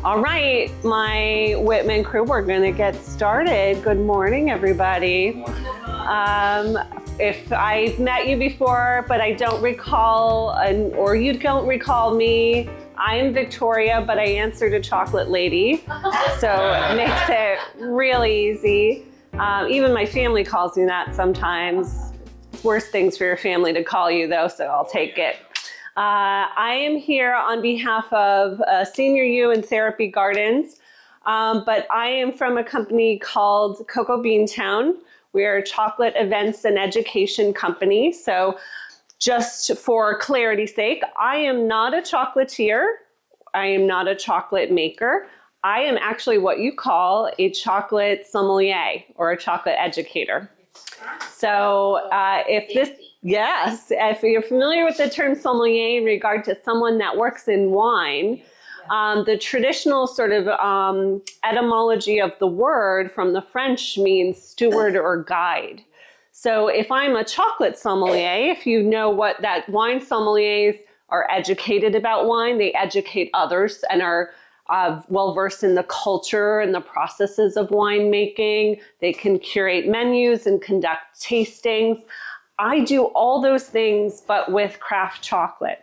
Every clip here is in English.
All right, my Whitman crew, we're going to get started. Good morning, everybody. If I've met you before, but I don't recall, or you don't recall me, I am Victoria, but I answer to Chocolate Lady. So it makes it really easy. Even my family calls me that sometimes. It's worse things for your family to call you, though, so I'll take it. I am here on behalf of Senior U and Therapy Gardens, but I am from a company called Cocoa Beantown. We are a chocolate events and education company. So just for clarity's sake, I am not a chocolatier. I am not a chocolate maker. I am actually what you call a chocolate sommelier or a chocolate educator. So Yes, if you're familiar with the term sommelier in regard to someone that works in wine, the traditional sort of etymology of the word from the French means steward or guide. So if I'm a chocolate sommelier, if you know what that wine sommeliers are educated about wine, they educate others and are well-versed in the culture and the processes of winemaking. They can curate menus and conduct tastings. I do all those things, but with craft chocolate.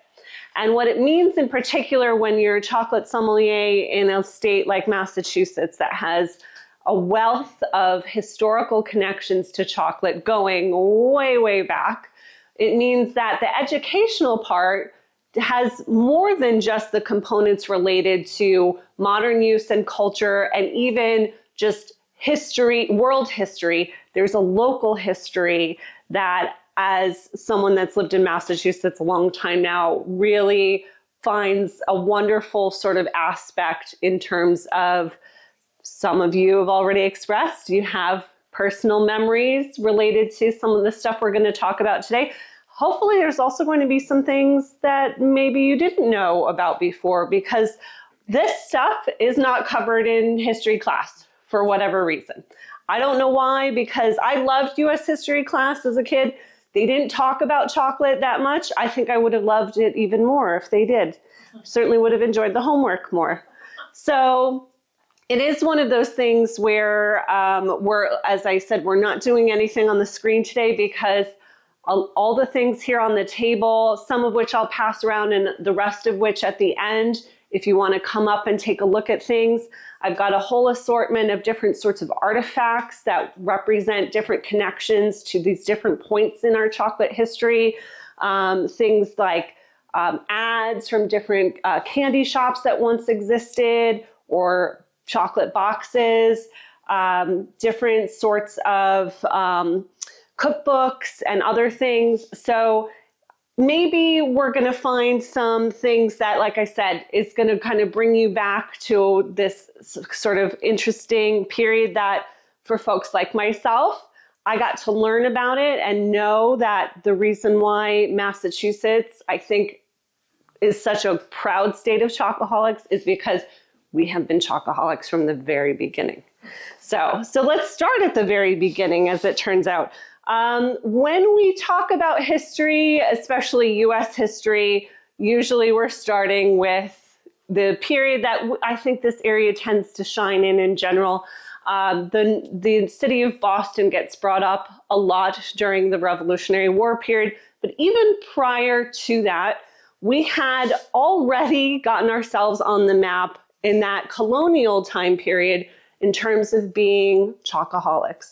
And what it means in particular when you're a chocolate sommelier in a state like Massachusetts that has a wealth of historical connections to chocolate going way, way back, it means that the educational part has more than just the components related to modern use and culture and even just history, world history. There's a local history that, as someone that's lived in Massachusetts a long time now, really finds a wonderful sort of aspect in terms of, some of you have already expressed, you have personal memories related to some of the stuff we're going to talk about today. Hopefully there's also going to be some things that maybe you didn't know about before, because this stuff is not covered in history class for whatever reason. I don't know why, because I loved US history class as a kid. They didn't talk about chocolate that much. I think I would have loved it even more if they did. Certainly would have enjoyed the homework more. So it is one of those things where as I said, we're not doing anything on the screen today because all the things here on the table, some of which I'll pass around and the rest of which at the end, if you want to come up and take a look at things. I've got a whole assortment of different sorts of artifacts that represent different connections to these different points in our chocolate history. Things like ads from different candy shops that once existed, or chocolate boxes, different sorts of cookbooks and other things. So maybe we're going to find some things that, like I said, is going to kind of bring you back to this sort of interesting period that for folks like myself, I got to learn about it and know that the reason why Massachusetts, I think, is such a proud state of chocoholics is because we have been chocoholics from the very beginning. So let's start at the very beginning, as it turns out. When we talk about history, especially US history, usually we're starting with the period that I think this area tends to shine in general. The city of Boston gets brought up a lot during the Revolutionary War period, but even prior to that, we had already gotten ourselves on the map in that colonial time period in terms of being chocoholics.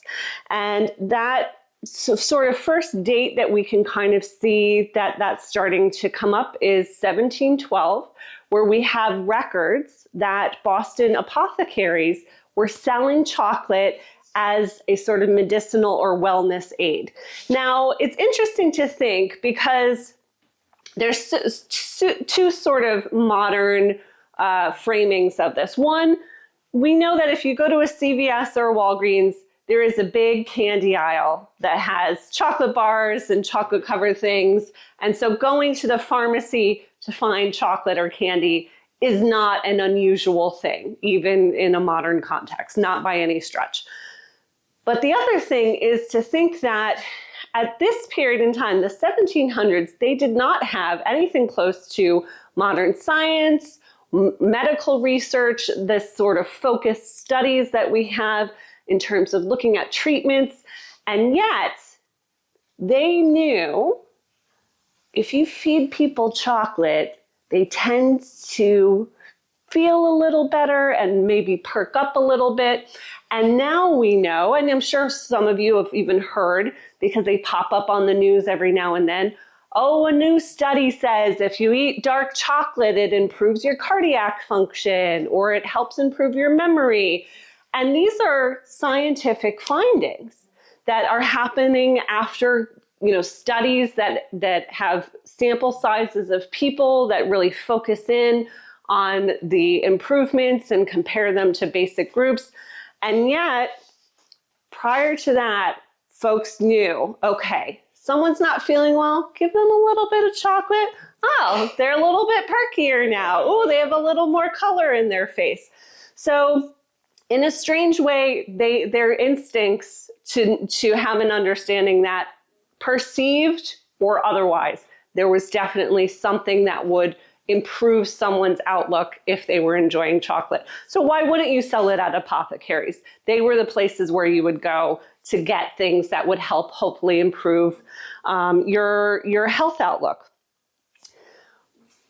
And that sort of first date that we can kind of see that that's starting to come up is 1712, where we have records that Boston apothecaries were selling chocolate as a sort of medicinal or wellness aid. Now, it's interesting to think because there's two sort of modern framings of this. One, we know that if you go to a CVS or a Walgreens, there is a big candy aisle that has chocolate bars and chocolate covered things. And so going to the pharmacy to find chocolate or candy is not an unusual thing, even in a modern context, not by any stretch. But the other thing is to think that at this period in time, the 1700s, they did not have anything close to modern science medical research, this sort of focused studies that we have in terms of looking at treatments. And yet they knew if you feed people chocolate, they tend to feel a little better and maybe perk up a little bit. And now we know, and I'm sure some of you have even heard because they pop up on the news every now and then, oh, a new study says if you eat dark chocolate, it improves your cardiac function or it helps improve your memory. And these are scientific findings that are happening after studies that have sample sizes of people that really focus in on the improvements and compare them to basic groups. And yet, prior to that, folks knew, okay, someone's not feeling well, give them a little bit of chocolate. Oh, they're a little bit perkier now. Oh, they have a little more color in their face. So in a strange way, their instincts to have an understanding that perceived or otherwise, there was definitely something that would improve someone's outlook if they were enjoying chocolate. So why wouldn't you sell it at apothecaries? They were the places where you would go to get things that would help hopefully improve your health outlook.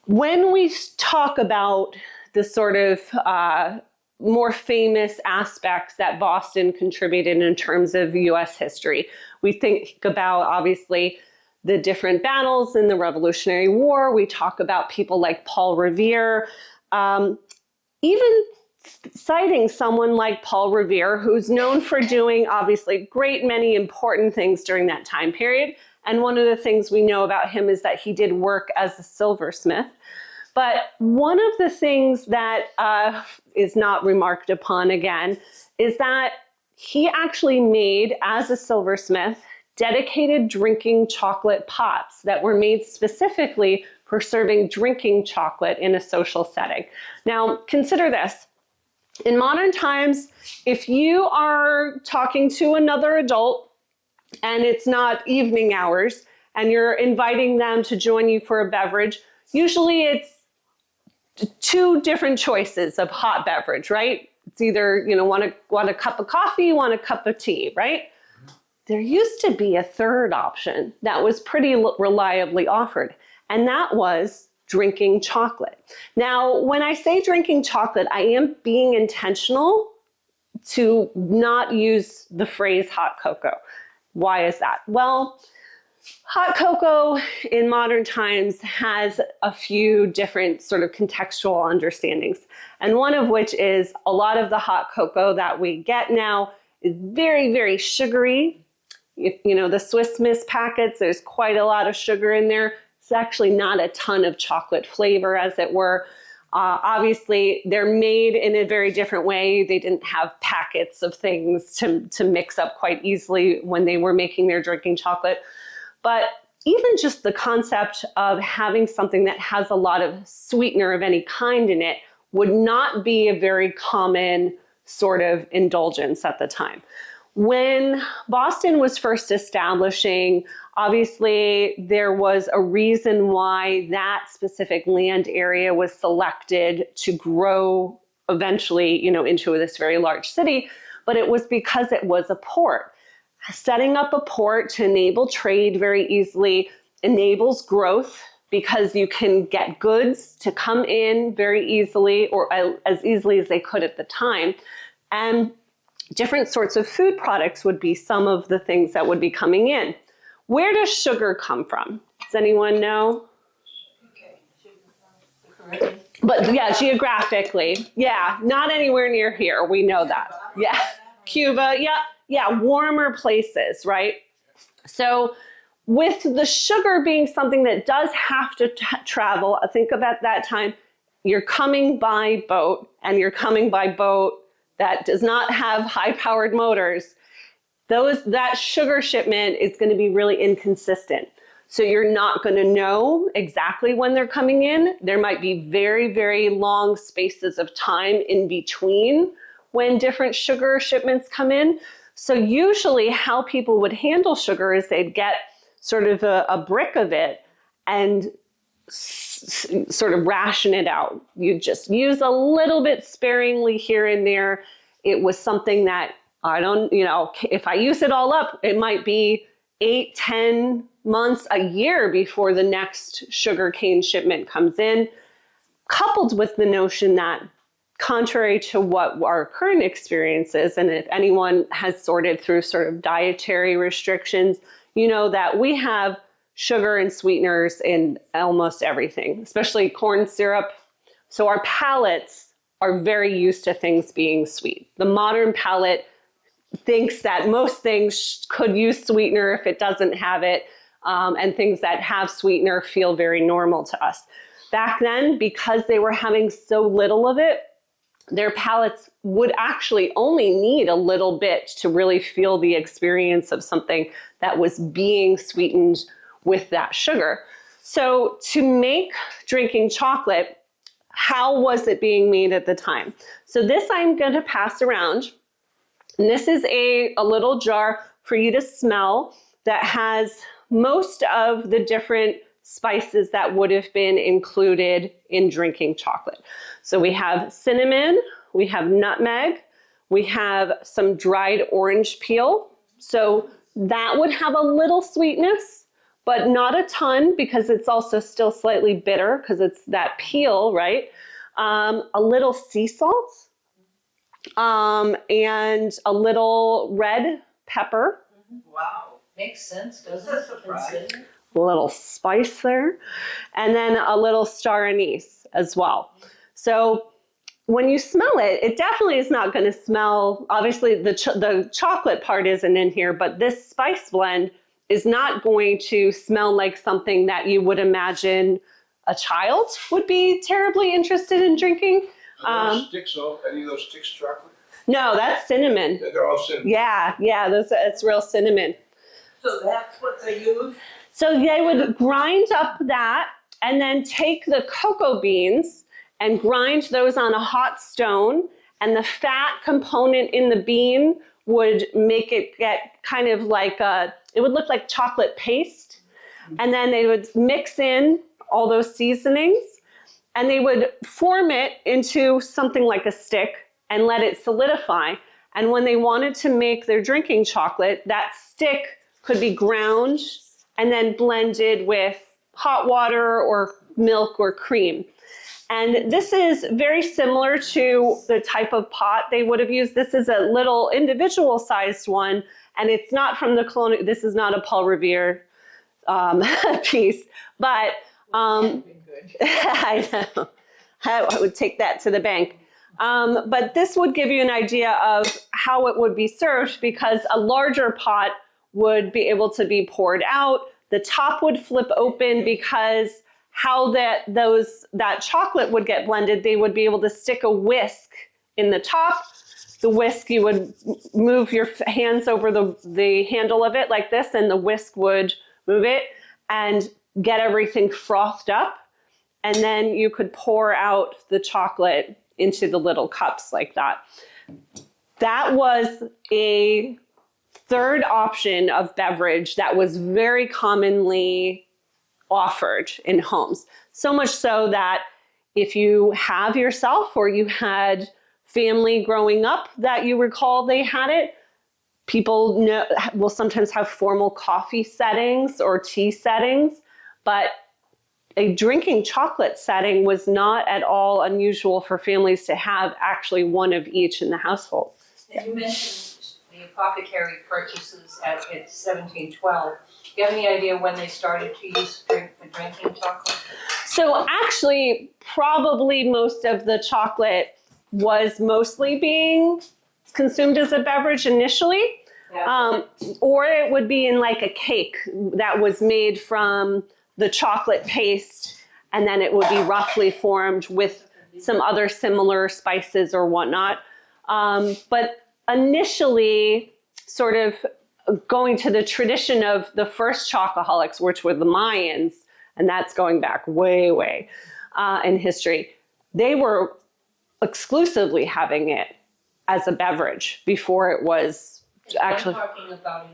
When we talk about the sort of more famous aspects that Boston contributed in terms of US history, we think about obviously the different battles in the Revolutionary War. We talk about people like Paul Revere, even citing someone like Paul Revere, who's known for doing obviously great many important things during that time period. And one of the things we know about him is that he did work as a silversmith. But one of the things that is not remarked upon again is that he actually made, as a silversmith, dedicated drinking chocolate pots that were made specifically for serving drinking chocolate in a social setting. Now, consider this. In modern times, if you are talking to another adult and it's not evening hours and you're inviting them to join you for a beverage, usually it's two different choices of hot beverage, right? It's either, want a cup of coffee, want a cup of tea, right? There used to be a third option that was pretty reliably offered, and that was drinking chocolate. Now, when I say drinking chocolate, I am being intentional to not use the phrase hot cocoa. Why is that? Well, hot cocoa in modern times has a few different sort of contextual understandings, and one of which is a lot of the hot cocoa that we get now is very, very sugary. If the Swiss Miss packets, there's quite a lot of sugar in there. It's actually not a ton of chocolate flavor, as it were. Obviously, they're made in a very different way. They didn't have packets of things to mix up quite easily when they were making their drinking chocolate. But even just the concept of having something that has a lot of sweetener of any kind in it would not be a very common sort of indulgence at the time. When Boston was first establishing, obviously there was a reason why that specific land area was selected to grow eventually, into this very large city, but it was because it was a port. Setting up a port to enable trade very easily enables growth because you can get goods to come in very easily, or as easily as they could at the time. And different sorts of food products would be some of the things that would be coming in. Where does sugar come from? Does anyone know? But yeah, geographically. Yeah, not anywhere near here. We know that. Yeah, Cuba. Yeah, warmer places, right? So with the sugar being something that does have to travel, think about that time, you're coming by boat, and you're coming by boat that does not have high-powered motors. That sugar shipment is going to be really inconsistent. So you're not going to know exactly when they're coming in. There might be very, very long spaces of time in between when different sugar shipments come in. So usually how people would handle sugar is they'd get sort of a brick of it and sort of ration it out. You just use a little bit sparingly here and there. It was something that I don't, if I use it all up, it might be 8, 10 months, a year before the next sugarcane shipment comes in, coupled with the notion that contrary to what our current experience is, and if anyone has sorted through sort of dietary restrictions, you know that we have sugar and sweeteners in almost everything, especially corn syrup. So our palates are very used to things being sweet. The modern palate thinks that most things could use sweetener if it doesn't have it, and things that have sweetener feel very normal to us. Back then, because they were having so little of it, their palates would actually only need a little bit to really feel the experience of something that was being sweetened with that sugar. So to make drinking chocolate, how was it being made at the time? So this I'm going to pass around. And this is a little jar for you to smell that has most of the different spices that would have been included in drinking chocolate. So we have cinnamon, we have nutmeg, we have some dried orange peel. So that would have a little sweetness, but not a ton because it's also still slightly bitter because it's that peel, right? A little sea salt, and a little red pepper. Wow, makes sense, doesn't it? A little spice there, and then a little star anise as well. So when you smell it, it definitely is not going to smell, obviously the chocolate part isn't in here, but this spice blend is not going to smell like something that you would imagine a child would be terribly interested in drinking. Any of those sticks chocolate? No, that's cinnamon. They're all cinnamon. Yeah, it's real cinnamon. So that's what they use? So they would grind up that and then take the cocoa beans and grind those on a hot stone, and the fat component in the bean would make it get kind of like it would look like chocolate paste. And then they would mix in all those seasonings and they would form it into something like a stick and let it solidify. And when they wanted to make their drinking chocolate, that stick could be ground and then blended with hot water or milk or cream. And this is very similar to the type of pot they would have used. This is a little individual sized one, and it's not from the colonial, this is not a Paul Revere piece, but I know, I would take that to the bank. But this would give you an idea of how it would be served, because a larger pot would be able to be poured out. The top would flip open because how that chocolate would get blended, they would be able to stick a whisk in the top. The whisk, you would move your hands over the handle of it like this, and the whisk would move it and get everything frothed up. And then you could pour out the chocolate into the little cups like that. That was a third option of beverage that was very commonly offered in homes. So much so that if you have yourself or you had family growing up that you recall they had it, people will sometimes have formal coffee settings or tea settings, but a drinking chocolate setting was not at all unusual for families to have actually one of each in the household. And you mentioned the apothecary purchases at 1712. Do you have any idea when they started to use drinking chocolate? So actually, probably most of the chocolate was mostly being consumed as a beverage initially, or it would be in like a cake that was made from the chocolate paste, and then it would be roughly formed with some other similar spices or whatnot. But initially, sort of going to the tradition of the first chocoholics, which were the Mayans, and that's going back way in history, they were exclusively having it as a beverage before it was actually. I'm talking about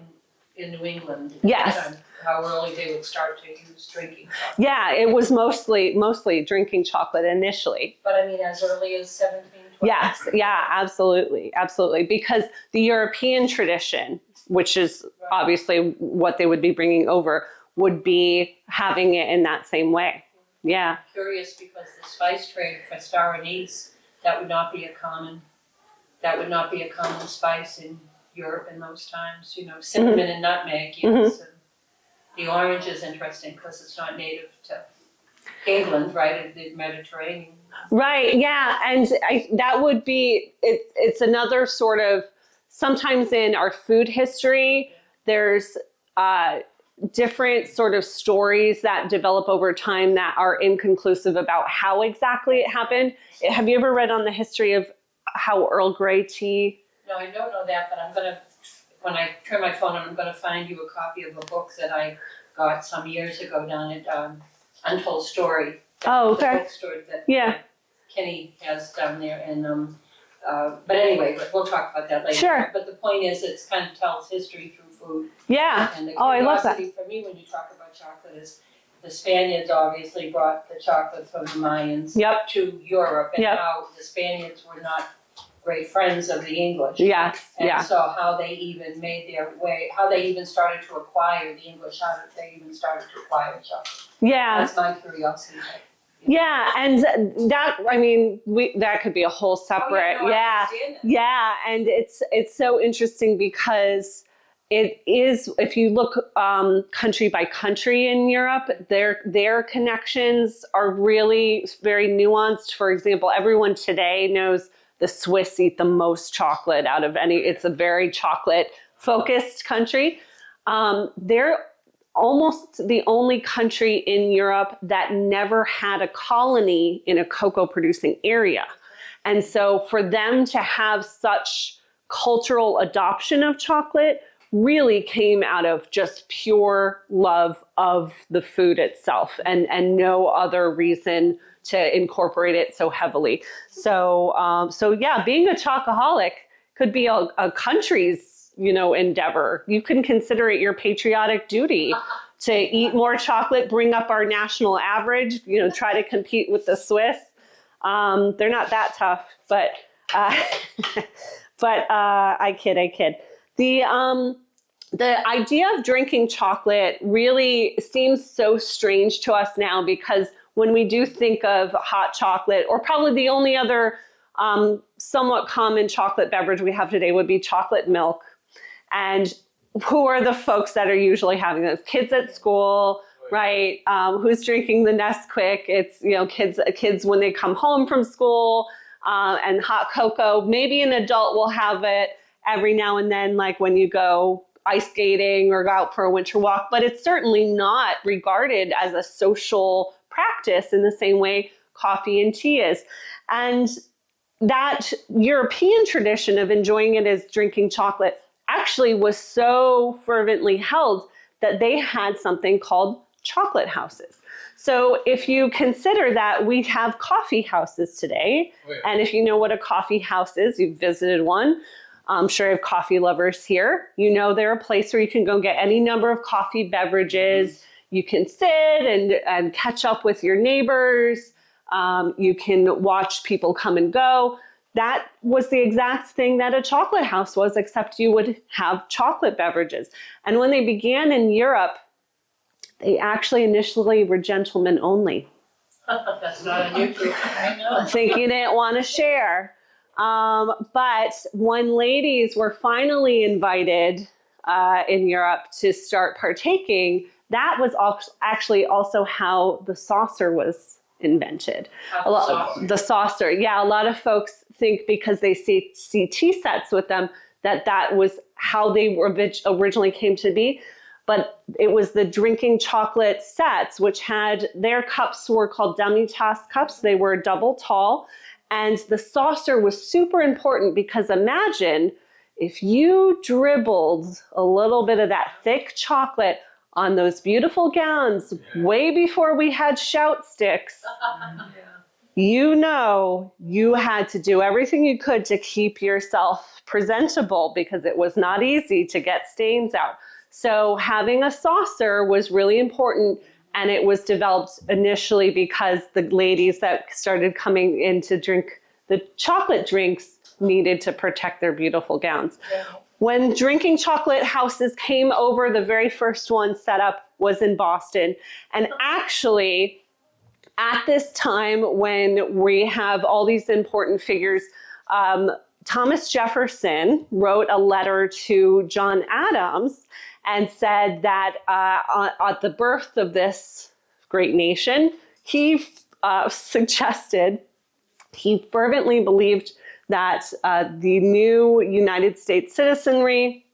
in New England. Yes. How early they would start to use drinking chocolate. Yeah, it was mostly drinking chocolate initially. But I mean, as early as 1712? Yes, yeah, absolutely, absolutely. Because the European tradition, which is obviously what they would be bringing over, would be having it in that same way. Yeah. I'm curious because the spice trade for star anise, that would not be a common spice in Europe in those times. You know, cinnamon and nutmeg, yes. And the orange is interesting because it's not native to England, right? The Mediterranean. Right. Yeah, and that would be it's another sort of, sometimes in our food history, there's different sort of stories that develop over time that are inconclusive about how exactly it happened. Have you ever read on the history of how Earl Grey tea? No, I don't know that, but when I turn my phone on, I'm gonna find you a copy of a book that I got some years ago down at Untold Story. Oh, okay. The bookstore that Yeah. Kenny has down there, and but anyway, we'll talk about that later. Sure. But the point is, it's kind of tells history through food. Yeah. And the Oh, I love that. curiosity for me when you talk about chocolate is the Spaniards obviously brought the chocolate from the Mayans Yep. to Europe, and Yep. how the Spaniards were not great friends of the English. Yes. And Yeah. so how they even made their way, how they even started to acquire the English, how did they even started to acquire chocolate? Yeah. That's my curiosity. Yeah, and that, I mean, that could be a whole separate, Oh, yeah, yeah, no, I understand that. yeah, and it's so interesting because it is, if you look country by country in Europe, their connections are really very nuanced. For example, everyone today knows the Swiss eat the most chocolate out of any. It's a very chocolate focused country. They're almost the only country in Europe that never had a colony in a cocoa producing area. And so for them to have such cultural adoption of chocolate really came out of just pure love of the food itself, and no other reason to incorporate it so heavily. So yeah, being a chocoholic could be a country's endeavor. You can consider it your patriotic duty to eat more chocolate, bring up our national average, try to compete with the Swiss. They're not that tough, but I kid. The idea of drinking chocolate really seems so strange to us now, because when we do think of hot chocolate, or probably the only other somewhat common chocolate beverage we have today would be chocolate milk. And who are the folks that are usually having those? Kids at school, right? Who's drinking the Nesquik? It's kids when they come home from school, and hot cocoa. Maybe an adult will have it every now and then, like when you go ice skating or go out for a winter walk. But it's certainly not regarded as a social practice in the same way coffee and tea is. And that European tradition of enjoying it as drinking chocolate actually was so fervently held that they had something called chocolate houses. So if you consider that we have coffee houses today, and if you know what a coffee house is, you've visited one, I'm sure you have coffee lovers here. They're a place where you can go get any number of coffee beverages. You can sit and catch up with your neighbors. You can watch people come and go. That was the exact thing that a chocolate house was, except you would have chocolate beverages. And when they began in Europe, they actually initially were gentlemen only. That's not unusual. I know. I think you didn't want to share. But when ladies were finally invited in Europe to start partaking, that was actually also how the saucer was invented. The saucer. Yeah, a lot of folks think because they see tea sets with them that was how they originally came to be. But it was the drinking chocolate sets, which had their cups were called demi-tasse cups. They were double tall. And the saucer was super important because imagine if you dribbled a little bit of that thick chocolate on those beautiful gowns way before we had shout sticks. You had to do everything you could to keep yourself presentable because it was not easy to get stains out. So having a saucer was really important, and it was developed initially because the ladies that started coming in to drink the chocolate drinks needed to protect their beautiful gowns. When drinking chocolate houses came over, the very first one set up was in Boston. And actually, at this time when we have all these important figures, Thomas Jefferson wrote a letter to John Adams and said that at the birth of this great nation, he suggested, he fervently believed that the new United States citizenry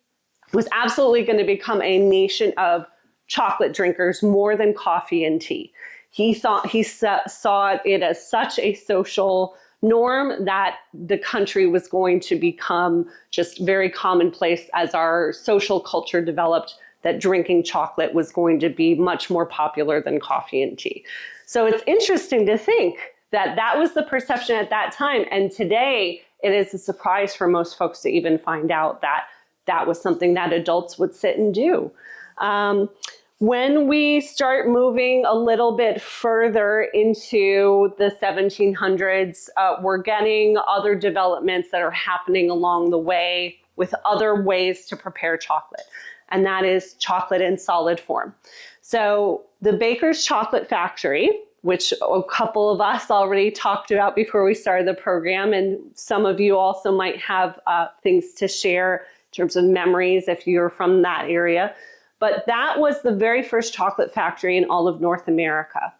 was absolutely going to become a nation of chocolate drinkers more than coffee and tea. He saw it as such a social norm that the country was going to become just very commonplace as our social culture developed, that drinking chocolate was going to be much more popular than coffee and tea. So it's interesting to think that that was the perception at that time. And today it is a surprise for most folks to even find out that that was something that adults would sit and do. When we start moving a little bit further into the 1700s, we're getting other developments that are happening along the way with other ways to prepare chocolate, and that is chocolate in solid form. So the Baker's Chocolate Factory, which a couple of us already talked about before we started the program, and some of you also might have things to share in terms of memories if you're from that area. But that was the very first chocolate factory in all of North America.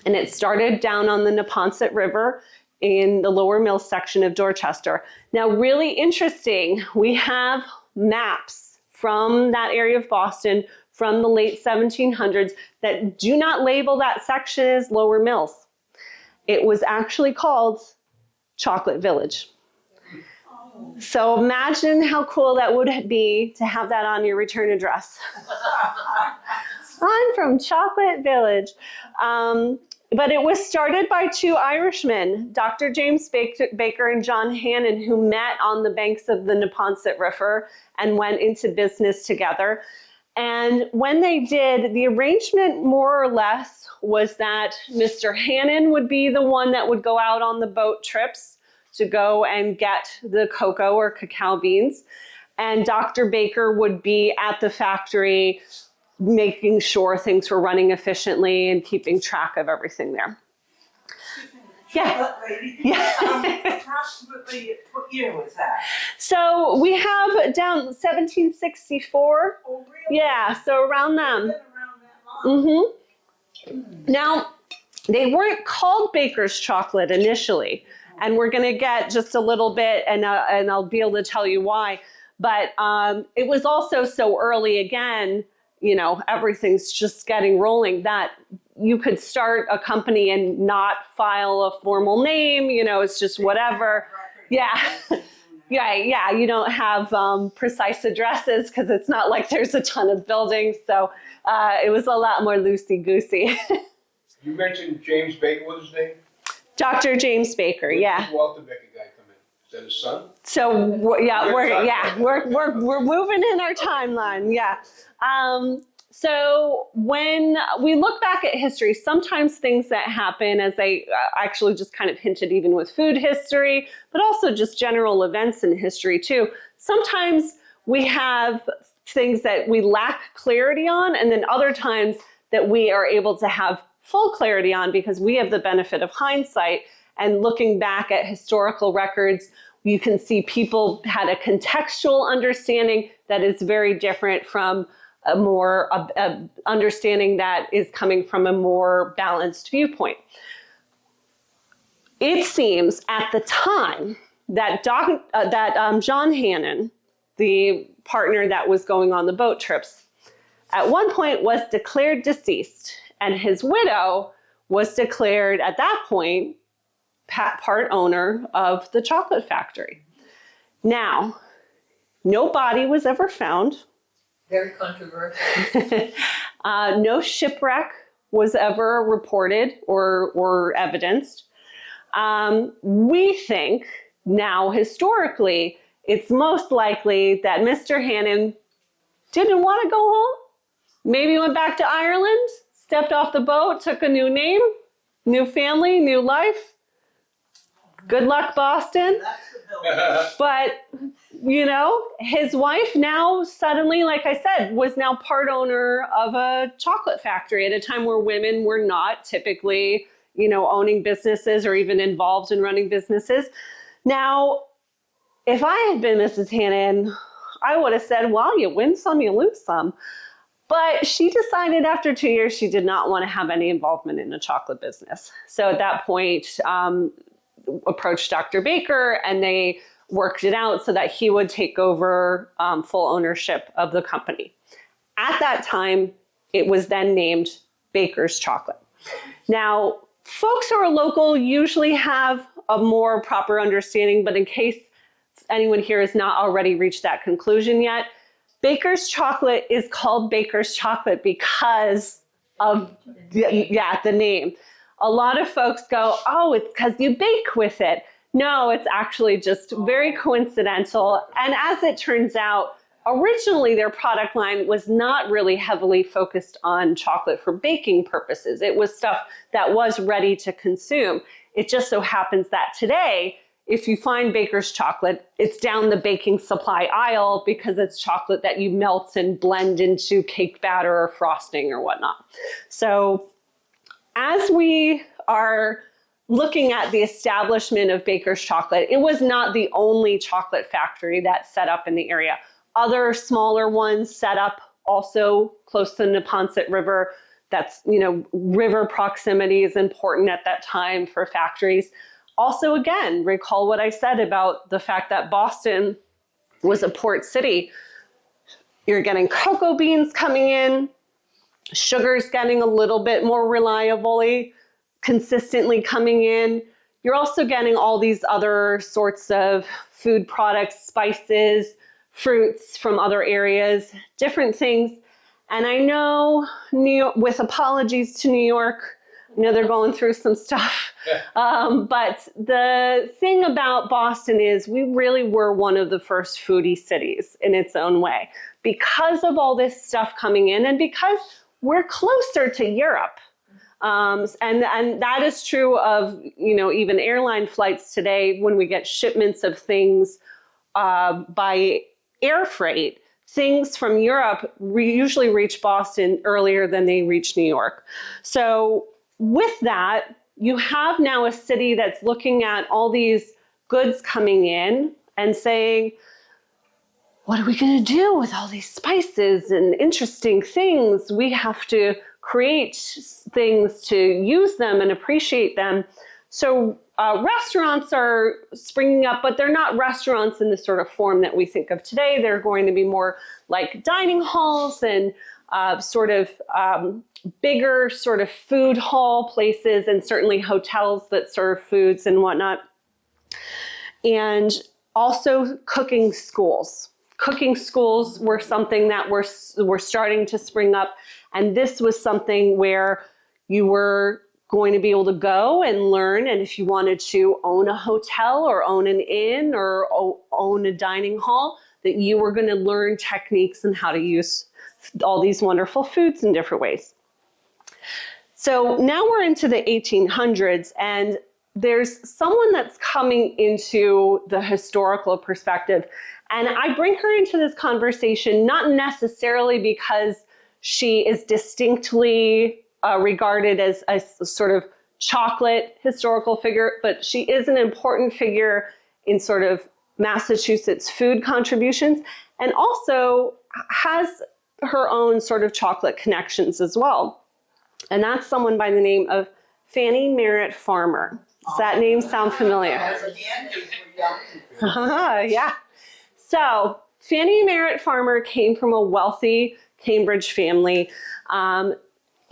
And it started down on the Neponset River in the Lower Mills section of Dorchester. Now, really interesting, we have maps from that area of Boston from the late 1700s that do not label that section as Lower Mills. It was actually called Chocolate Village. So imagine how cool that would be to have that on your return address. I'm from Chocolate Village. But it was started by two Irishmen, Dr. James Baker and John Hannon, who met on the banks of the Neponset River and went into business together. And when they did, the arrangement more or less was that Mr. Hannon would be the one that would go out on the boat trips to go and get the cocoa or cacao beans. And Dr. Baker would be at the factory making sure things were running efficiently and keeping track of everything there. Yeah. Approximately, what year was that? So we have down 1764. Oh, really? Yeah, so around them. Been around that long? Mm-hmm. Now, they weren't called Baker's Chocolate initially. And we're going to get just a little bit, and I'll be able to tell you why. But it was also so early, again, you know, everything's just getting rolling, that you could start a company and not file a formal name. You know, it's just whatever. Yeah. Yeah. You don't have precise addresses because it's not like there's a ton of buildings. So it was a lot more loosey-goosey. You mentioned James Baker, what was his name? Dr. James Baker, Where yeah. did the Walter Baker guy come in? Is that his son? So we're moving in our timeline, yeah. So when we look back at history, sometimes things that happen, as I actually just kind of hinted even with food history, but also just general events in history too. Sometimes we have things that we lack clarity on, and then other times that we are able to have full clarity on because we have the benefit of hindsight. And looking back at historical records, you can see people had a contextual understanding that is very different from a more understanding that is coming from a more balanced viewpoint. It seems at the time that John Hannon, the partner that was going on the boat trips, at one point was declared deceased. And his widow was declared at that point part owner of the chocolate factory. Now, no body was ever found. Very controversial. No shipwreck was ever reported or evidenced. We think now historically, it's most likely that Mr. Hannon didn't want to go home. Maybe went back to Ireland, stepped off the boat, took a new name, new family, new life. Good luck, Boston. That's the building. But, you know, his wife now suddenly, like I said, was now part owner of a chocolate factory at a time where women were not typically, you know, owning businesses or even involved in running businesses. Now, if I had been Mrs. Hannon, I would have said, well, you win some, you lose some. But she decided after 2 years she did not want to have any involvement in the chocolate business. So at that point, approached Dr. Baker, and they worked it out so that he would take over full ownership of the company. At that time, it was then named Baker's Chocolate. Now, folks who are local usually have a more proper understanding, but in case anyone here has not already reached that conclusion yet, Baker's Chocolate is called Baker's Chocolate because of the name. A lot of folks go, oh, it's because you bake with it. No, it's actually just very coincidental. And as it turns out, originally their product line was not really heavily focused on chocolate for baking purposes. It was stuff that was ready to consume. It just so happens that today, if you find Baker's Chocolate, it's down the baking supply aisle because it's chocolate that you melt and blend into cake batter or frosting or whatnot. So as we are looking at the establishment of Baker's Chocolate, it was not the only chocolate factory that set up in the area. Other smaller ones set up also close to the Neponset River. That's, you know, river proximity is important at that time for factories. Also, again, recall what I said about the fact that Boston was a port city. You're getting cocoa beans coming in, sugar's getting a little bit more reliably, consistently coming in. You're also getting all these other sorts of food products, spices, fruits from other areas, different things. And I know, New York, with apologies to New York, I know they're going through some stuff. But the thing about Boston is we really were one of the first foodie cities in its own way because of all this stuff coming in and because we're closer to Europe. And that is true of, you know, even airline flights today when we get shipments of things by air freight. Things from Europe usually reach Boston earlier than they reach New York. So with that, you have now a city that's looking at all these goods coming in and saying, what are we going to do with all these spices and interesting things? We have to create things to use them and appreciate them. So restaurants are springing up, but they're not restaurants in the sort of form that we think of today. They're going to be more like dining halls and bigger sort of food hall places, and certainly hotels that serve foods and whatnot. And also cooking schools. Cooking schools were something that were starting to spring up. And this was something where you were going to be able to go and learn. And if you wanted to own a hotel or own an inn or own a dining hall, that you were going to learn techniques and how to use all these wonderful foods in different ways. So now we're into the 1800s, and there's someone that's coming into the historical perspective. And I bring her into this conversation not necessarily because she is distinctly regarded as a sort of chocolate historical figure, but she is an important figure in sort of Massachusetts food contributions, and also has her own sort of chocolate connections as well. And that's someone by the name of Fanny Merritt Farmer. Does that name sound familiar? Yeah. So Fanny Merritt Farmer came from a wealthy Cambridge family.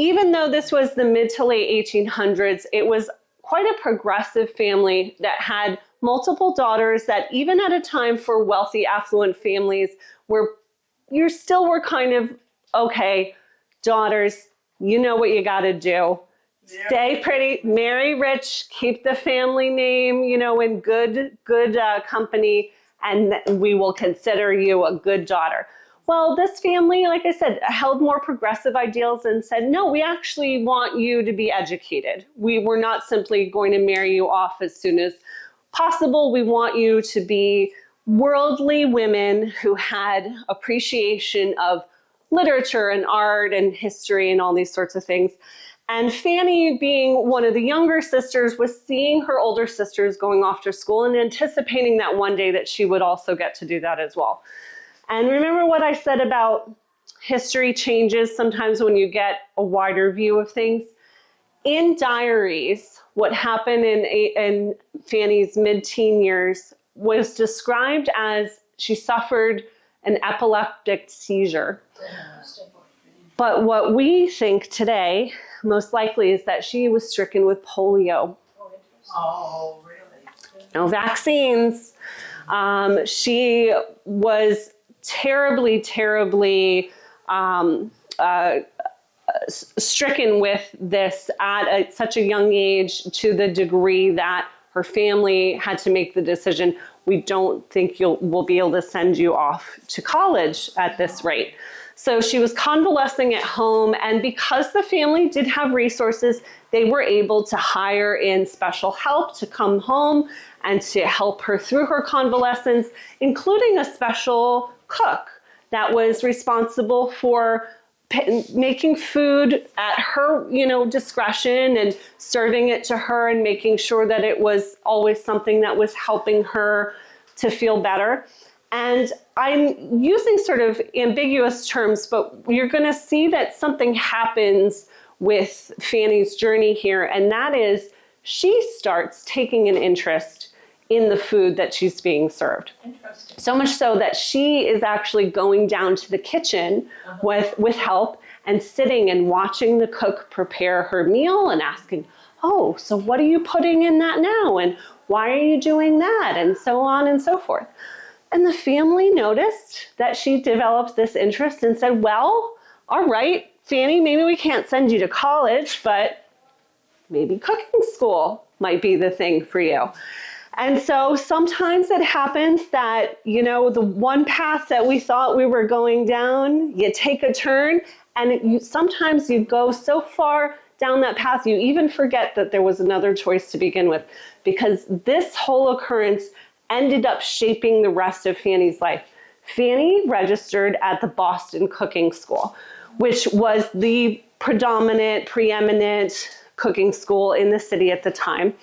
Even though this was the mid to late 1800s, it was quite a progressive family that had multiple daughters that even at a time for wealthy, affluent families where you still were kind of, okay, daughters, you know what you got to do. Stay pretty, marry rich, keep the family name, you know, in good company, and we will consider you a good daughter. Well, this family, like I said, held more progressive ideals and said, no, we actually want you to be educated. We were not simply going to marry you off as soon as possible. We want you to be worldly women who had appreciation of literature and art and history and all these sorts of things. And Fanny, being one of the younger sisters, was seeing her older sisters going off to school and anticipating that one day that she would also get to do that as well. And remember what I said about history changes sometimes when you get a wider view of things? In diaries, what happened in Fanny's mid-teen years was described as she suffered an epileptic seizure. But what we think today, most likely, is that she was stricken with polio. Oh, really? No vaccines. She was terribly, terribly stricken with this at such a young age, to the degree that her family had to make the decision, we don't think we'll be able to send you off to college at this rate. So she was convalescing at home, and because the family did have resources, they were able to hire in special help to come home and to help her through her convalescence, including a special cook that was responsible for making food at her, discretion and serving it to her and making sure that it was always something that was helping her to feel better. And I'm using sort of ambiguous terms, but you're going to see that something happens with Fanny's journey here, and that is she starts taking an interest in the food that she's being served. Interesting. So much so that she is actually going down to the kitchen with help and sitting and watching the cook prepare her meal and asking, oh, so what are you putting in that now? And why are you doing that? And so on and so forth. And the family noticed that she developed this interest and said, well, all right, Fanny, maybe we can't send you to college, but maybe cooking school might be the thing for you. And so sometimes it happens that, the one path that we thought we were going down, you take a turn, and sometimes you go so far down that path, you even forget that there was another choice to begin with, because this whole occurrence ended up shaping the rest of Fanny's life. Fanny registered at the Boston Cooking School, which was the preeminent cooking school in the city at the time.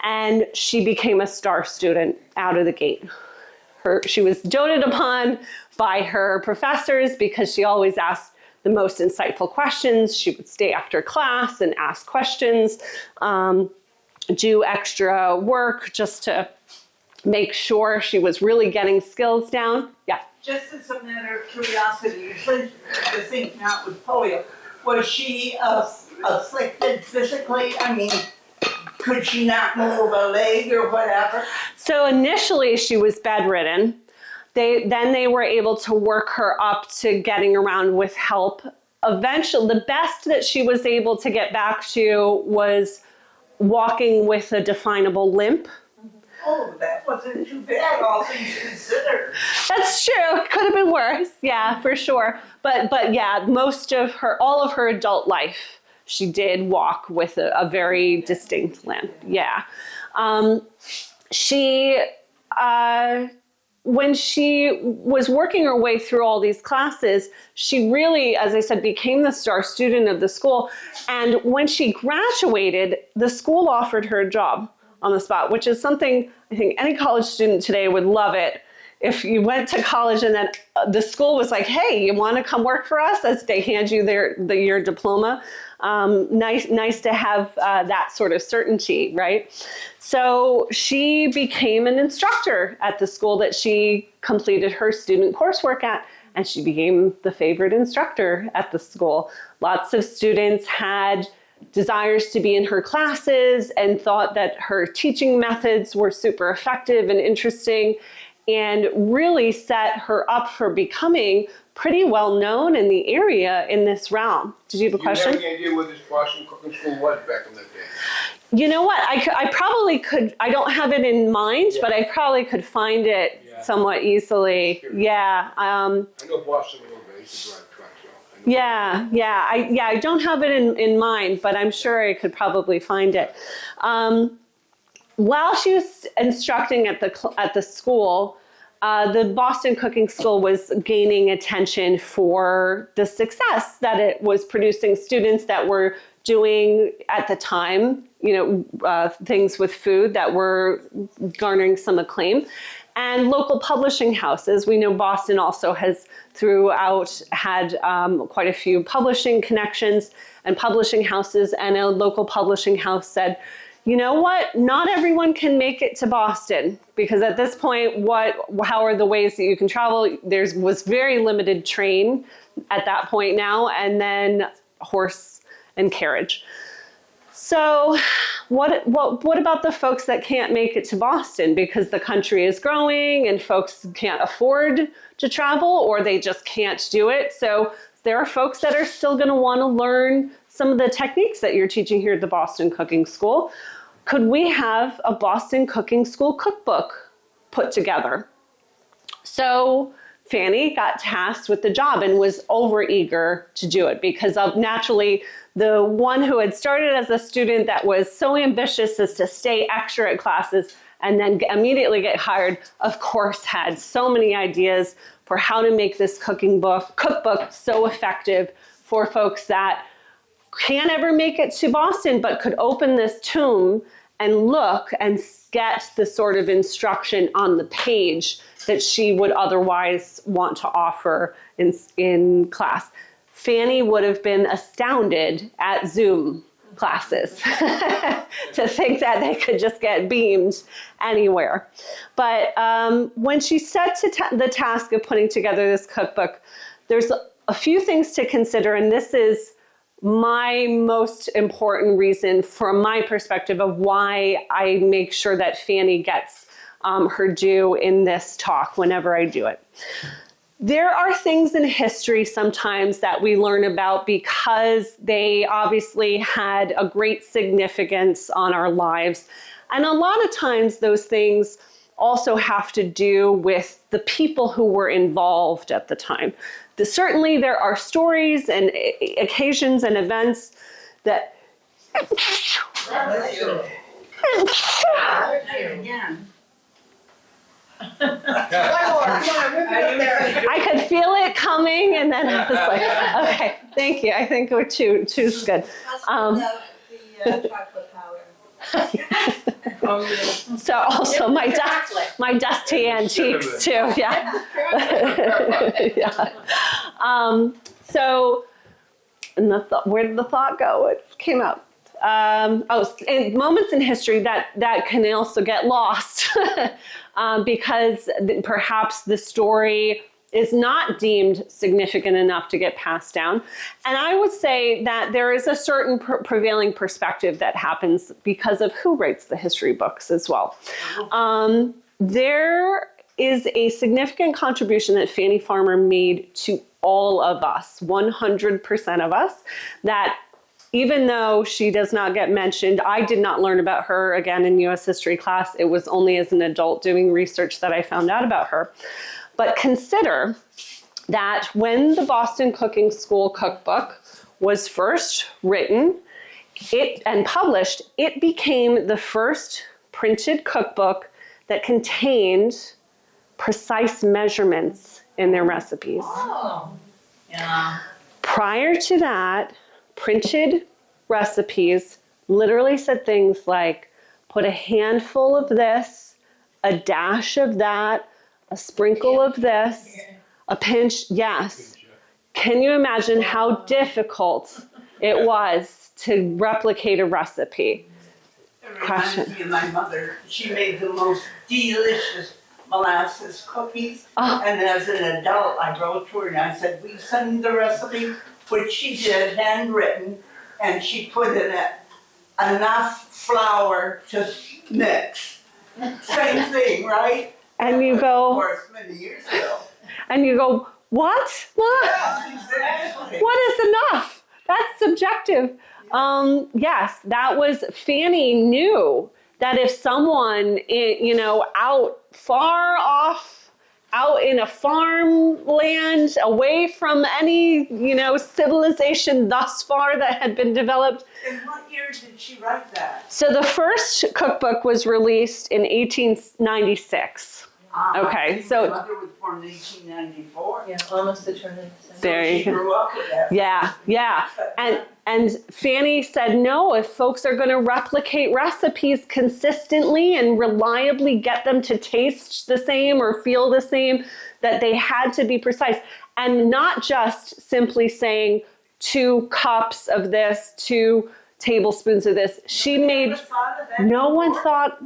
And she became a star student out of the gate. She was doted upon by her professors because she always asked the most insightful questions. She would stay after class and ask questions, do extra work just to make sure she was really getting skills down. Yeah. Just as a matter of curiosity, you said the thing out with polio. Was she afflicted physically? I mean, could she not move a leg or whatever? So initially she was bedridden. Then they were able to work her up to getting around with help. Eventually, the best that she was able to get back to was walking with a definable limp. Oh, that wasn't too bad, all things considered. That's true. Could have been worse. Yeah, for sure. But yeah, all of her adult life, she did walk with a very distinct limp. Yeah. When she was working her way through all these classes, she really, as I said, became the star student of the school. And when she graduated, the school offered her a job on the spot, which is something I think any college student today would love it. If you went to college and then the school was like, hey, you want to come work for us? As they hand you your diploma. Nice to have that sort of certainty, right? So she became an instructor at the school that she completed her student coursework at, and she became the favorite instructor at the school. Lots of students had desires to be in her classes and thought that her teaching methods were super effective and interesting, and really set her up for becoming pretty well known in the area in this realm. Did you have a question? Do you have any idea where this Boston Cooking School was back in that day? You know what? I probably could. I don't have it in mind, but I probably could find it somewhat easily. Yeah. I know Boston a little used to drive trucks, so. I don't have it in mind, but I'm sure I could probably find it. While she was instructing at the school, the Boston Cooking School was gaining attention for the success that it was producing students that were doing at the time, things with food that were garnering some acclaim. And local publishing houses. We know Boston also has throughout had quite a few publishing connections and publishing houses, and a local publishing house said, you know what, not everyone can make it to Boston, because at this point, how are the ways that you can travel? There was very limited train at that point now, and then horse and carriage. So what about the folks that can't make it to Boston because the country is growing and folks can't afford to travel, or they just can't do it? So there are folks that are still going to want to learn some of the techniques that you're teaching here at the Boston Cooking School. Could we have a Boston Cooking School cookbook put together? So Fanny got tasked with the job and was overeager to do it because of naturally the one who had started as a student that was so ambitious as to stay extra at classes and then immediately get hired, of course, had so many ideas for how to make this cookbook so effective for folks that can't ever make it to Boston, but could open this tome and look and get the sort of instruction on the page that she would otherwise want to offer in class. Fanny would have been astounded at Zoom classes to think that they could just get beamed anywhere. But when she set to the task of putting together this cookbook, there's a few things to consider, and this is my most important reason from my perspective of why I make sure that Fanny gets her due in this talk whenever I do it. There are things in history sometimes that we learn about because they obviously had a great significance on our lives. And a lot of times those things also have to do with the people who were involved at the time. Certainly there are stories and occasions and events that... I could feel it coming, and then I was like, okay, thank you. I think we're two's good. The chocolate powder. So also my dusty antiques too, yeah. So, and where did the thought go? It came out. In moments in history that can also get lost because perhaps the story is not deemed significant enough to get passed down. And I would say that there is a certain prevailing perspective that happens because of who writes the history books as well. There is a significant contribution that Fanny Farmer made to all of us, 100% of us, that even though she does not get mentioned, I did not learn about her again in U.S. history class. It was only as an adult doing research that I found out about her. But consider that when the Boston Cooking School cookbook was first written and published, it became the first printed cookbook that contained precise measurements in their recipes. Oh, yeah. Prior to that, printed recipes literally said things like, put a handful of this, a dash of that, a sprinkle of this, a pinch, yes. Can you imagine how difficult it was to replicate a recipe? It reminds me of my mother. She made the most delicious molasses cookies. Oh. And as an adult, I wrote to her and I said, will you send me the recipe? Which she did, handwritten, and she put in it enough flour to mix. Same thing, right? And you go, of course, many years ago. and you go, what? What? Yes, exactly. What is enough? That's subjective. Yes, that was, Fanny knew that if someone, out far off, out in a farmland away from any, civilization thus far that had been developed. In what year did she write that? So the first cookbook was released in 1896. Okay, so- My mother was born in 1894. Yeah, almost the turn of the century. There you She go. grew up with that. Yeah. And Fanny said, no, if folks are going to replicate recipes consistently and reliably get them to taste the same or feel the same, that they had to be precise. And not just simply saying 2 cups of this, 2 tablespoons of this. She made, Never thought of that no one before? thought,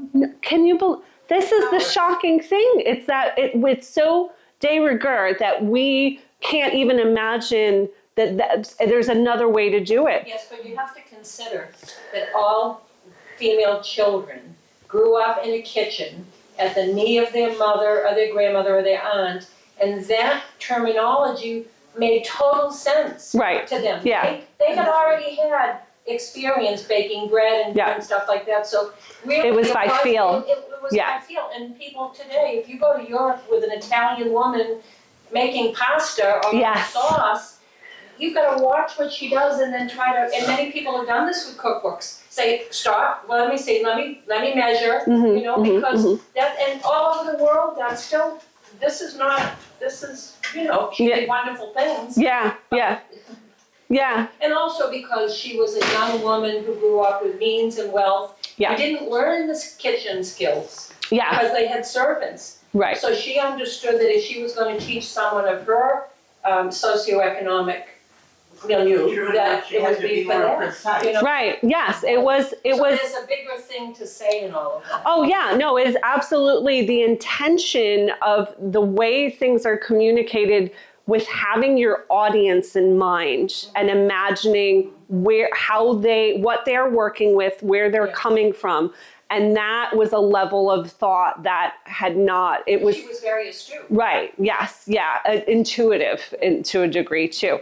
can you believe, this is the shocking thing. It's that it's so de rigueur that we can't even imagine that there's another way to do it. Yes, but you have to consider that all female children grew up in a kitchen at the knee of their mother or their grandmother or their aunt, and that terminology made total sense Right. to them. Yeah. They had already had experience baking bread and, Yeah. and stuff like that, so really It was by feel. It was Yeah. by feel, and people today, if you go to Europe with an Italian woman making pasta or Yes. sauce, you've got to watch what she does and then try to, and many people have done this with cookbooks. Say, stop, let me see, let me measure, because that, and all over the world, that's still, this is, she Yeah. did wonderful things. Yeah. And also because she was a young woman who grew up with means and wealth. Yeah. Who didn't learn the kitchen skills Yeah. because they had servants. Right. So she understood that if she was going to teach someone of her socioeconomic milieu, True that enough, she it had would to be be for more them. precise. You know? Right. Yes. It was. So there's a bigger thing to say in all of that. Oh yeah. No. It is absolutely the intention of the way things are communicated, with having your audience in mind and imagining what they're working with, where they're coming from. And that was a level of thought that had not, it was. She was very astute. Right, yes, yeah, intuitive to a degree too.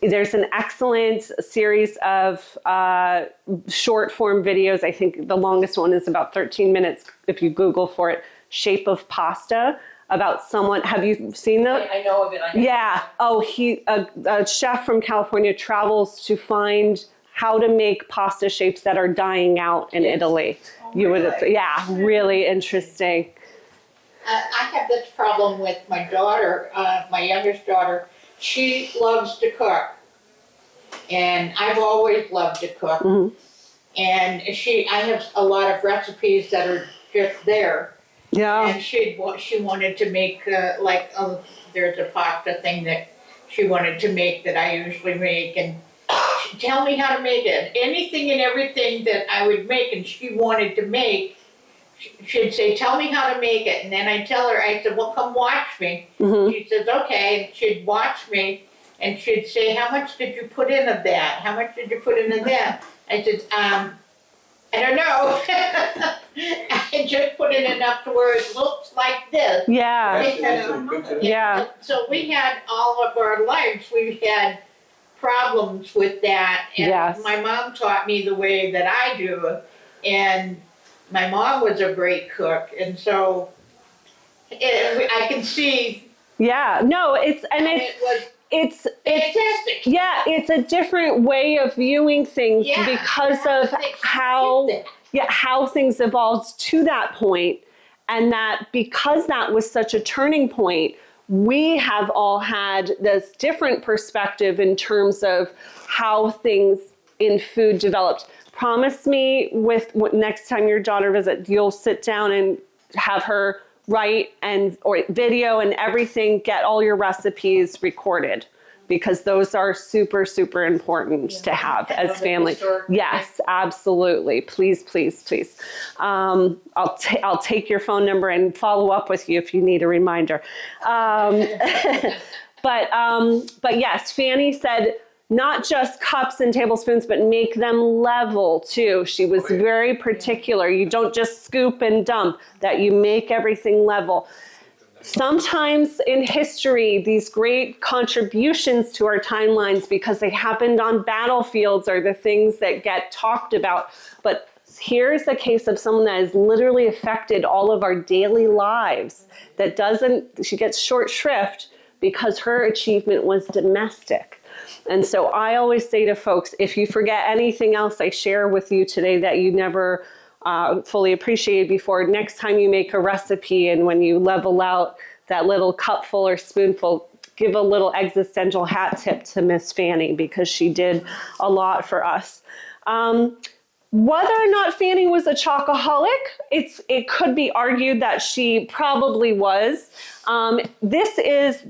There's an excellent series of short form videos. I think the longest one is about 13 minutes if you Google for it, Shape of Pasta, about someone, have you seen that? I know of it. Yeah. Oh, a chef from California travels to find how to make pasta shapes that are dying out in Italy. You would, yeah, really interesting. I have this problem with my daughter, my youngest daughter. She loves to cook, and I've always loved to cook. Mhm. And I have a lot of recipes that are just there. Yeah. And she wanted to make there's a pasta thing that she wanted to make that I usually make, and she'd tell me how to make it. Anything and everything that I would make and she wanted to make, she'd say, tell me how to make it. And then I'd tell her, I said, well, come watch me. Mhm. She says, okay. And she'd watch me and she'd say, how much did you put in of that? How much did you put in of that? I said, I don't know. I just put in enough to where it looks like this. Yeah. Yeah. So we had all of our lives, we've had problems with that. And Yes. my mom taught me the way that I do. And my mom was a great cook. And so I can see. Yeah. No, It was it's fantastic. yeah, it's a different way of viewing things Yeah, because I of think how I did that. how things evolved to that point, and that because that was such a turning point, we have all had this different perspective in terms of how things in food developed. Promise me with next time your daughter visits, you'll sit down and have her write or video and everything, get all your recipes recorded, because those are super, super important to have as family. Yes, absolutely. Please, please, please. I'll take your phone number and follow up with you if you need a reminder. But yes, Fanny said, not just cups and tablespoons, but make them level too. She was very particular. You don't just scoop and dump, that you make everything level. Sometimes in history, these great contributions to our timelines, because they happened on battlefields, are the things that get talked about. But Here's a case of someone that has literally affected all of our daily lives, she gets short shrift because her achievement was domestic. And so I always say to folks, if you forget anything else I share with you today that you never fully appreciated before, next time you make a recipe and when you level out that little cupful or spoonful, give a little existential hat tip to Miss Fanny because she did a lot for us. Whether or not Fanny was a chocoholic, it could be argued that she probably was. This is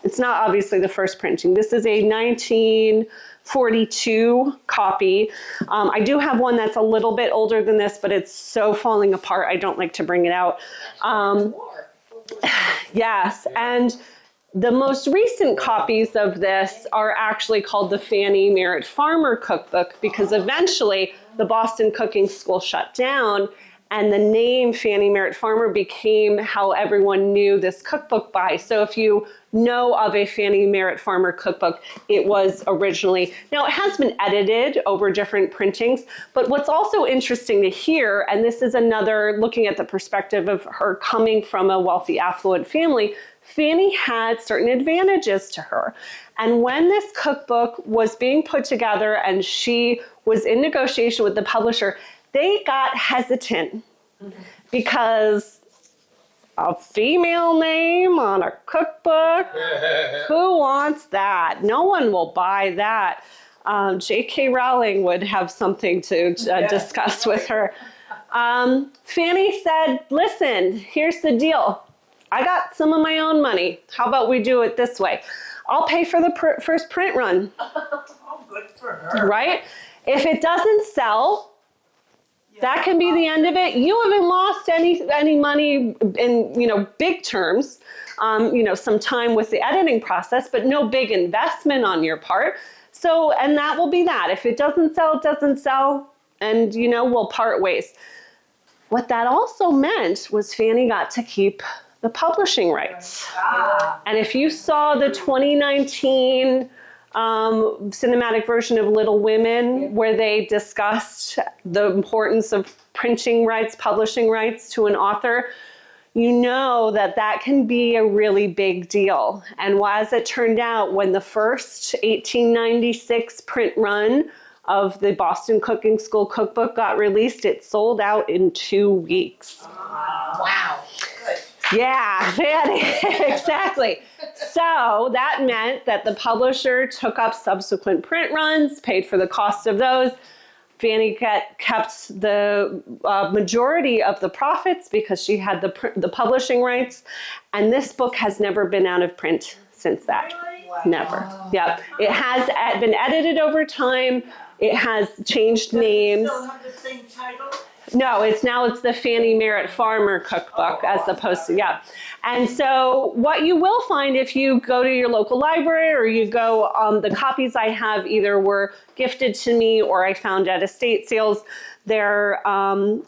it's not obviously the first printing. This is a 1942 copy. I do have one that's a little bit older than this, but it's so falling apart, I don't like to bring it out. Yes, and the most recent copies of this are actually called the Fanny Merritt Farmer Cookbook because eventually the Boston Cooking School shut down and the name Fanny Merritt Farmer became how everyone knew this cookbook by. So if you know of a Fanny Merritt Farmer cookbook, it was originally, now it has been edited over different printings, but what's also interesting to hear, and this is another looking at the perspective of her coming from a wealthy, affluent family, Fanny had certain advantages to her. And when this cookbook was being put together and she was in negotiation with the publisher, they got hesitant because a female name on a cookbook, who wants that? No one will buy that. J.K. Rowling would have something to discuss with her. Fanny said, listen, here's the deal. I got some of my own money. How about we do it this way? I'll pay for the first print run. Oh, good for her. Right? If it doesn't sell, that can be the end of it. You haven't lost any money in big terms. Some time with the editing process, but no big investment on your part. So, and that will be that. If it doesn't sell, it doesn't sell, and we'll part ways. What that also meant was Fanny got to keep the publishing rights. And if you saw the 2019 cinematic version of Little Women, where they discussed the importance of printing rights, publishing rights to an author, you know that can be a really big deal. And as it turned out, when the first 1896 print run of the Boston Cooking School cookbook got released, it sold out in 2 weeks. Wow. Yeah, exactly. So that meant that the publisher took up subsequent print runs, paid for the cost of those. Fanny kept the majority of the profits because she had the publishing rights. And this book has never been out of print since that. Wow. Never. Yep. It has been edited over time. It has changed names. Does it still have the same title? No, it's the Fanny Merritt Farmer Cookbook as opposed to, yeah. And so what you will find if you go to your local library or you go, the copies I have either were gifted to me or I found at estate sales. They're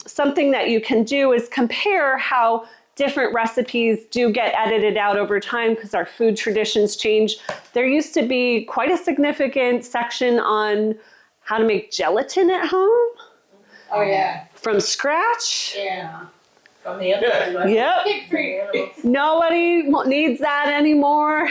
something that you can do is compare how different recipes do get edited out over time because our food traditions change. There used to be quite a significant section on how to make gelatin at home. Oh, yeah. From scratch. Yeah. From the other. Yep. Nobody needs that anymore.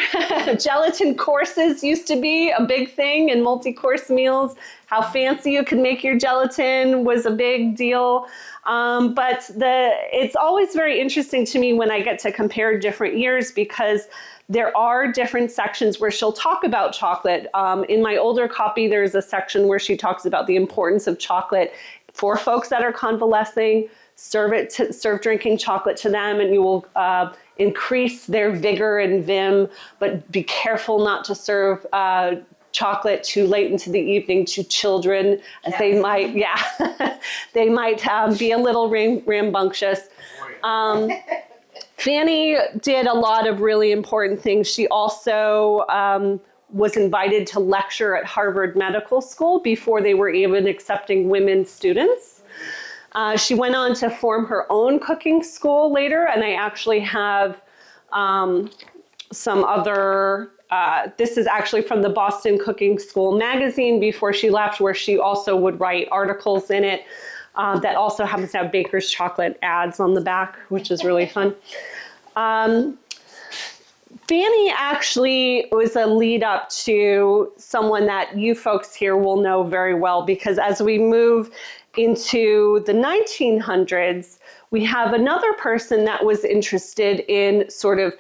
Gelatin courses used to be a big thing in multi-course meals. How fancy you could make your gelatin was a big deal. But it's always very interesting to me when I get to compare different years because there are different sections where she'll talk about chocolate. In my older copy, there's a section where she talks about the importance of chocolate for folks that are convalescing. Serve drinking chocolate to them, and you will increase their vigor and vim. But be careful not to serve chocolate too late into the evening to children, as they might, they might be a little rambunctious. Fanny did a lot of really important things. She also was invited to lecture at Harvard Medical School before they were even accepting women students. She went on to form her own cooking school later, and I actually have some other this is actually from the Boston Cooking School magazine before she left, where she also would write articles in it that also happens to have Baker's chocolate ads on the back, which is really fun. Fanny actually was a lead up to someone that you folks here will know very well, because as we move into the 1900s, we have another person that was interested in sort of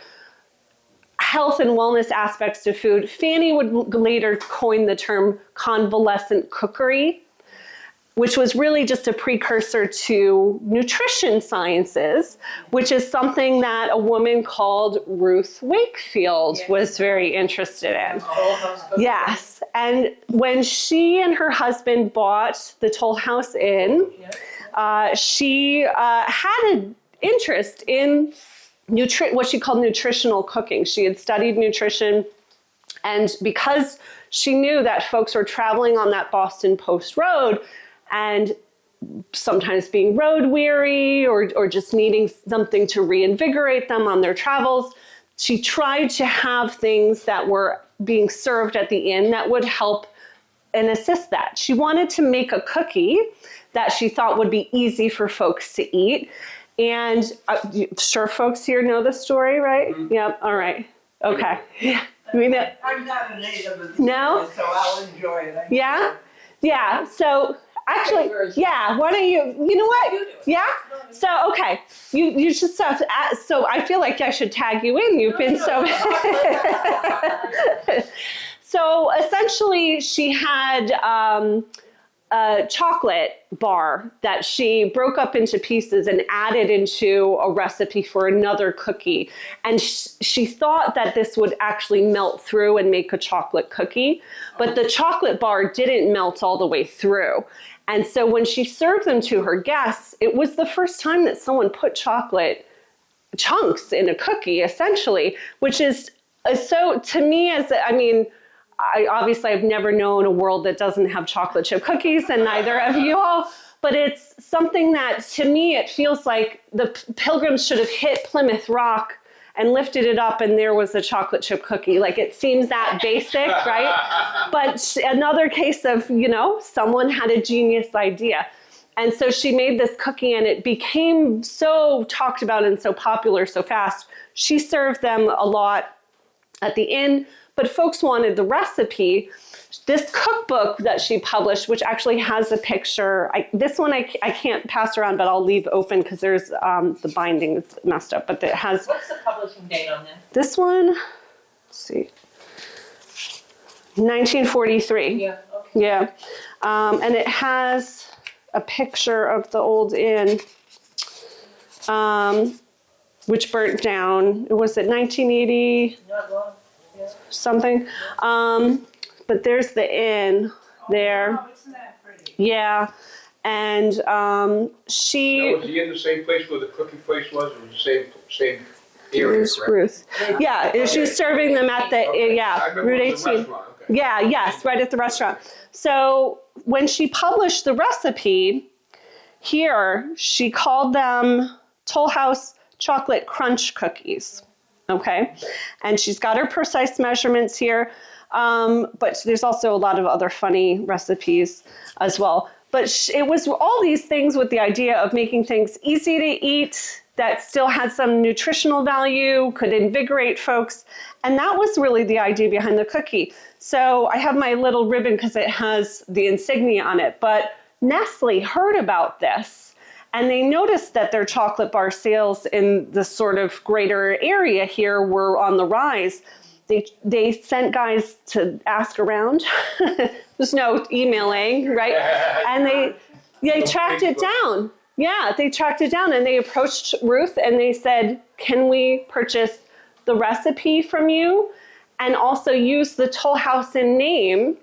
health and wellness aspects to food. Fanny would later coin the term convalescent cookery, which was really just a precursor to nutrition sciences, which is something that a woman called Ruth Wakefield was very interested in. Yes, and when she and her husband bought the Toll House Inn, she had an interest in what she called nutritional cooking. She had studied nutrition, and because she knew that folks were traveling on that Boston Post Road and sometimes being road weary or just needing something to reinvigorate them on their travels, she tried to have things that were being served at the inn that would help and assist that. She wanted to make a cookie that she thought would be easy for folks to eat. And sure folks here know the story, right? Mm-hmm. Yep, all right. Okay. Yeah. I'm not a native of the No? so I'll enjoy it. Yeah? Yeah, so actually, yeah, why don't you know what? Yeah? So, okay, you should stop. So I feel like I should tag you in. You've been so... So essentially, she had a chocolate bar that she broke up into pieces and added into a recipe for another cookie. And she thought that this would actually melt through and make a chocolate cookie, but the chocolate bar didn't melt all the way through. And so when she served them to her guests, it was the first time that someone put chocolate chunks in a cookie, essentially, which is so, to me, I've never known a world that doesn't have chocolate chip cookies, and neither of you all, but it's something that, to me, it feels like the Pilgrims should have hit Plymouth Rock and lifted it up and there was a chocolate chip cookie. Like, it seems that basic, right? But another case of, someone had a genius idea. And so she made this cookie and it became so talked about and so popular so fast. She served them a lot at the inn, but folks wanted the recipe. This cookbook that she published, which actually has a picture, this one I can't pass around, but I'll leave open because there's the binding is messed up, but it has... What's the publishing date on that? This one, let's see, 1943. Yeah, okay. Yeah, and it has a picture of the old inn, which burnt down. Was it 1980? Not long. Yeah. Something. But there's the inn there. Oh, isn't that pretty? Yeah. And she... Now, was he in the same place where the cooking place was? It was the same area, Here's correct? Ruth. Yeah, she's serving them at the, Okay. I yeah, remember Route it was a 18. restaurant, okay. Yeah, yes, right at the restaurant. So when she published the recipe, here she called them Toll House Chocolate Crunch Cookies. Okay, and she's got her precise measurements here, but there's also a lot of other funny recipes as well. But it was all these things with the idea of making things easy to eat that still had some nutritional value, could invigorate folks, and that was really the idea behind the cookie. So I have my little ribbon because it has the insignia on it, but Nestle heard about this. And they noticed that their chocolate bar sales in the sort of greater area here were on the rise. They sent guys to ask around. There's no emailing, right? And they tracked it down. Yeah, they tracked it down and they approached Ruth and they said, can we purchase the recipe from you and also use the Toll House Inn name?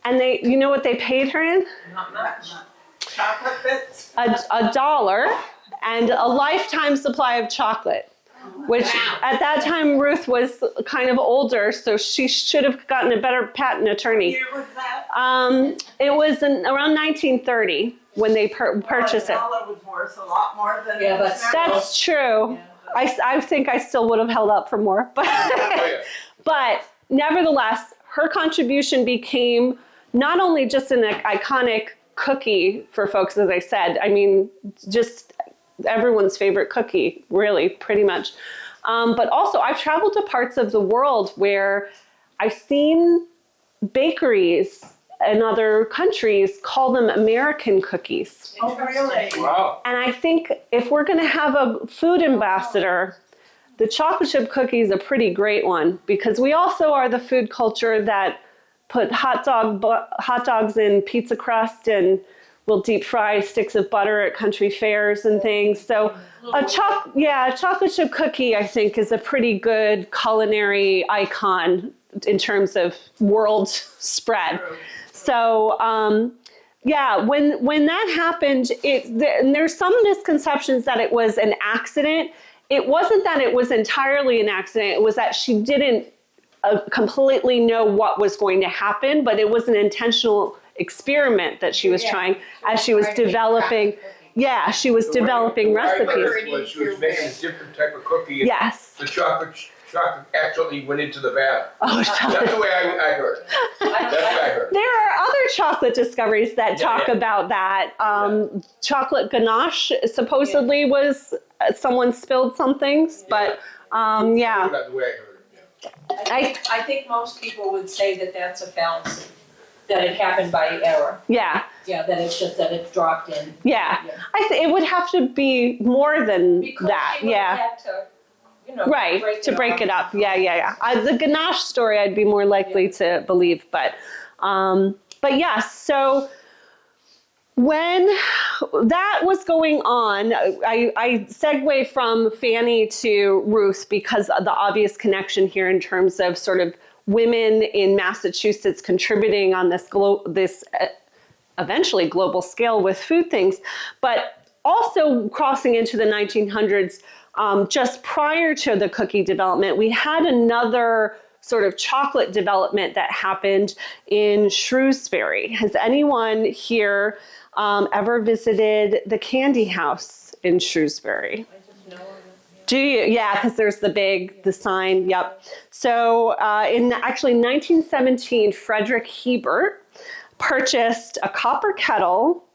And you know what they paid her in? Not much. Chocolate bits? $1 and a lifetime supply of chocolate, which at that time Ruth was kind of older, so she should have gotten a better patent attorney. What year was that? It was around 1930 when they purchased it. $1 was worth a lot more than Yeah, it but is now. That's true. I think I still would have held up for more, but Oh, yeah. but nevertheless, her contribution became not only just an iconic cookie for folks, as I said, I mean, just everyone's favorite cookie, really, pretty much. But also, I've traveled to parts of the world where I've seen bakeries in other countries call them American cookies. Oh, really? Wow. And I think if we're going to have a food ambassador, the chocolate chip cookie is a pretty great one, because we also are the food culture that put hot dogs in pizza crust and will deep fry sticks of butter at country fairs and things. So a chocolate chip cookie, I think, is a pretty good culinary icon in terms of world spread. So when that happened, there's some misconceptions that it was an accident. It wasn't that it was entirely an accident. It was that she didn't completely know what was going to happen, but it was an intentional experiment that she was trying as she was developing. Yeah, she was developing recipes. She was making a different type of cookie. And Yes. the chocolate actually went into the vat. Oh, That's the way I heard. That's what I heard. there are other chocolate discoveries that talk yeah. about that. Chocolate ganache supposedly was someone spilled some things, but yeah. That's the way I heard. I think most people would say that that's a fallacy, that it happened by error. Yeah, Yeah, that it's just that it dropped in. yeah. Yeah. It would have to be more than Because that. she would Yeah. have had to, you know, Right, to break it up. Yeah. The ganache story I'd be more likely to believe, but yes, so when that was going on, I segue from Fanny to Ruth because of the obvious connection here in terms of sort of women in Massachusetts contributing on this eventually global scale with food things, but also crossing into the 1900s. Just prior to the cookie development, we had another sort of chocolate development that happened in Shrewsbury. Has anyone here ever visited the Candy House in Shrewsbury? Do you? Yeah, because there's the sign, yep. So in actually 1917, Frederick Hebert purchased a copper kettle,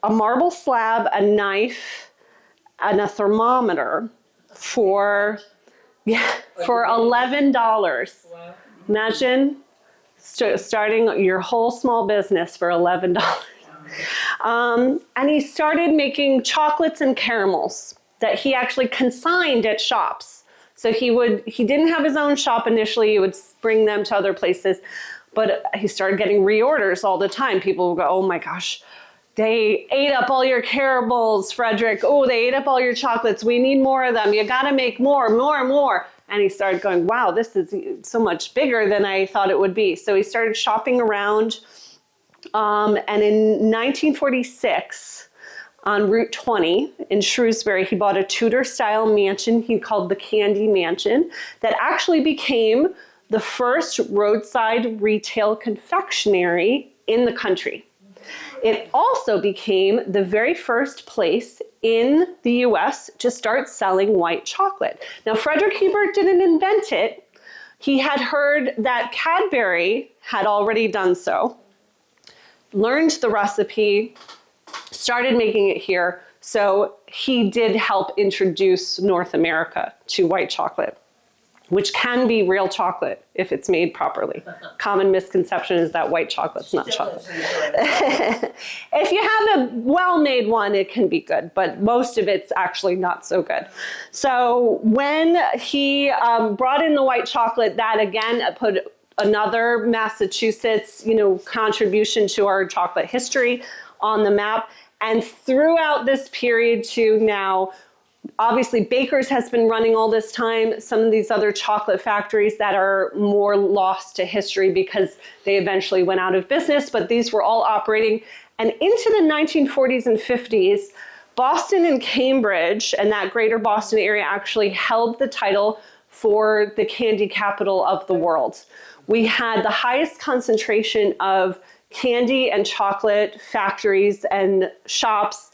a marble slab, a knife, and a thermometer for $11. Wow. Imagine starting your whole small business for $11. And he started making chocolates and caramels that he actually consigned at shops. So he didn't have his own shop initially, he would bring them to other places, but he started getting reorders all the time. People would go, oh my gosh, they ate up all your caramels, Frederick. Oh, they ate up all your chocolates. We need more of them. You gotta make more. And he started going, wow, this is so much bigger than I thought it would be. So he started shopping around. And in 1946, on Route 20 in Shrewsbury, he bought a Tudor-style mansion he called the Candy Mansion that actually became the first roadside retail confectionery in the country. It also became the very first place in the US to start selling white chocolate. Now, Frederick Hebert didn't invent it. He had heard that Cadbury had already done so, learned the recipe, started making it here. So he did help introduce North America to white chocolate, which can be real chocolate if it's made properly. Common misconception is that white chocolate's not chocolate. If you have a well-made one, it can be good, but most of it's actually not so good. So when he brought in the white chocolate, that again put another Massachusetts, contribution to our chocolate history on the map. And throughout this period to now, obviously, Baker's has been running all this time. Some of these other chocolate factories that are more lost to history because they eventually went out of business, but these were all operating. And into the 1940s and 50s, Boston and Cambridge and that greater Boston area actually held the title for the candy capital of the world. We had the highest concentration of candy and chocolate factories and shops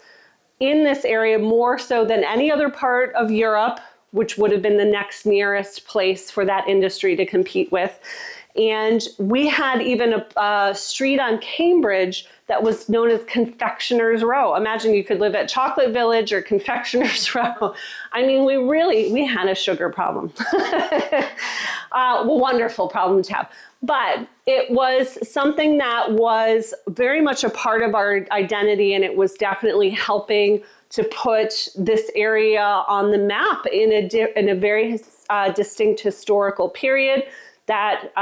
in this area, more so than any other part of Europe, which would have been the next nearest place for that industry to compete with. And we had even a street on Cambridge that was known as Confectioner's Row. Imagine you could live at Chocolate Village or Confectioner's Row. I mean, we had a sugar problem. Wonderful problem to have. But it was something that was very much a part of our identity, and it was definitely helping to put this area on the map in a very distinct historical period that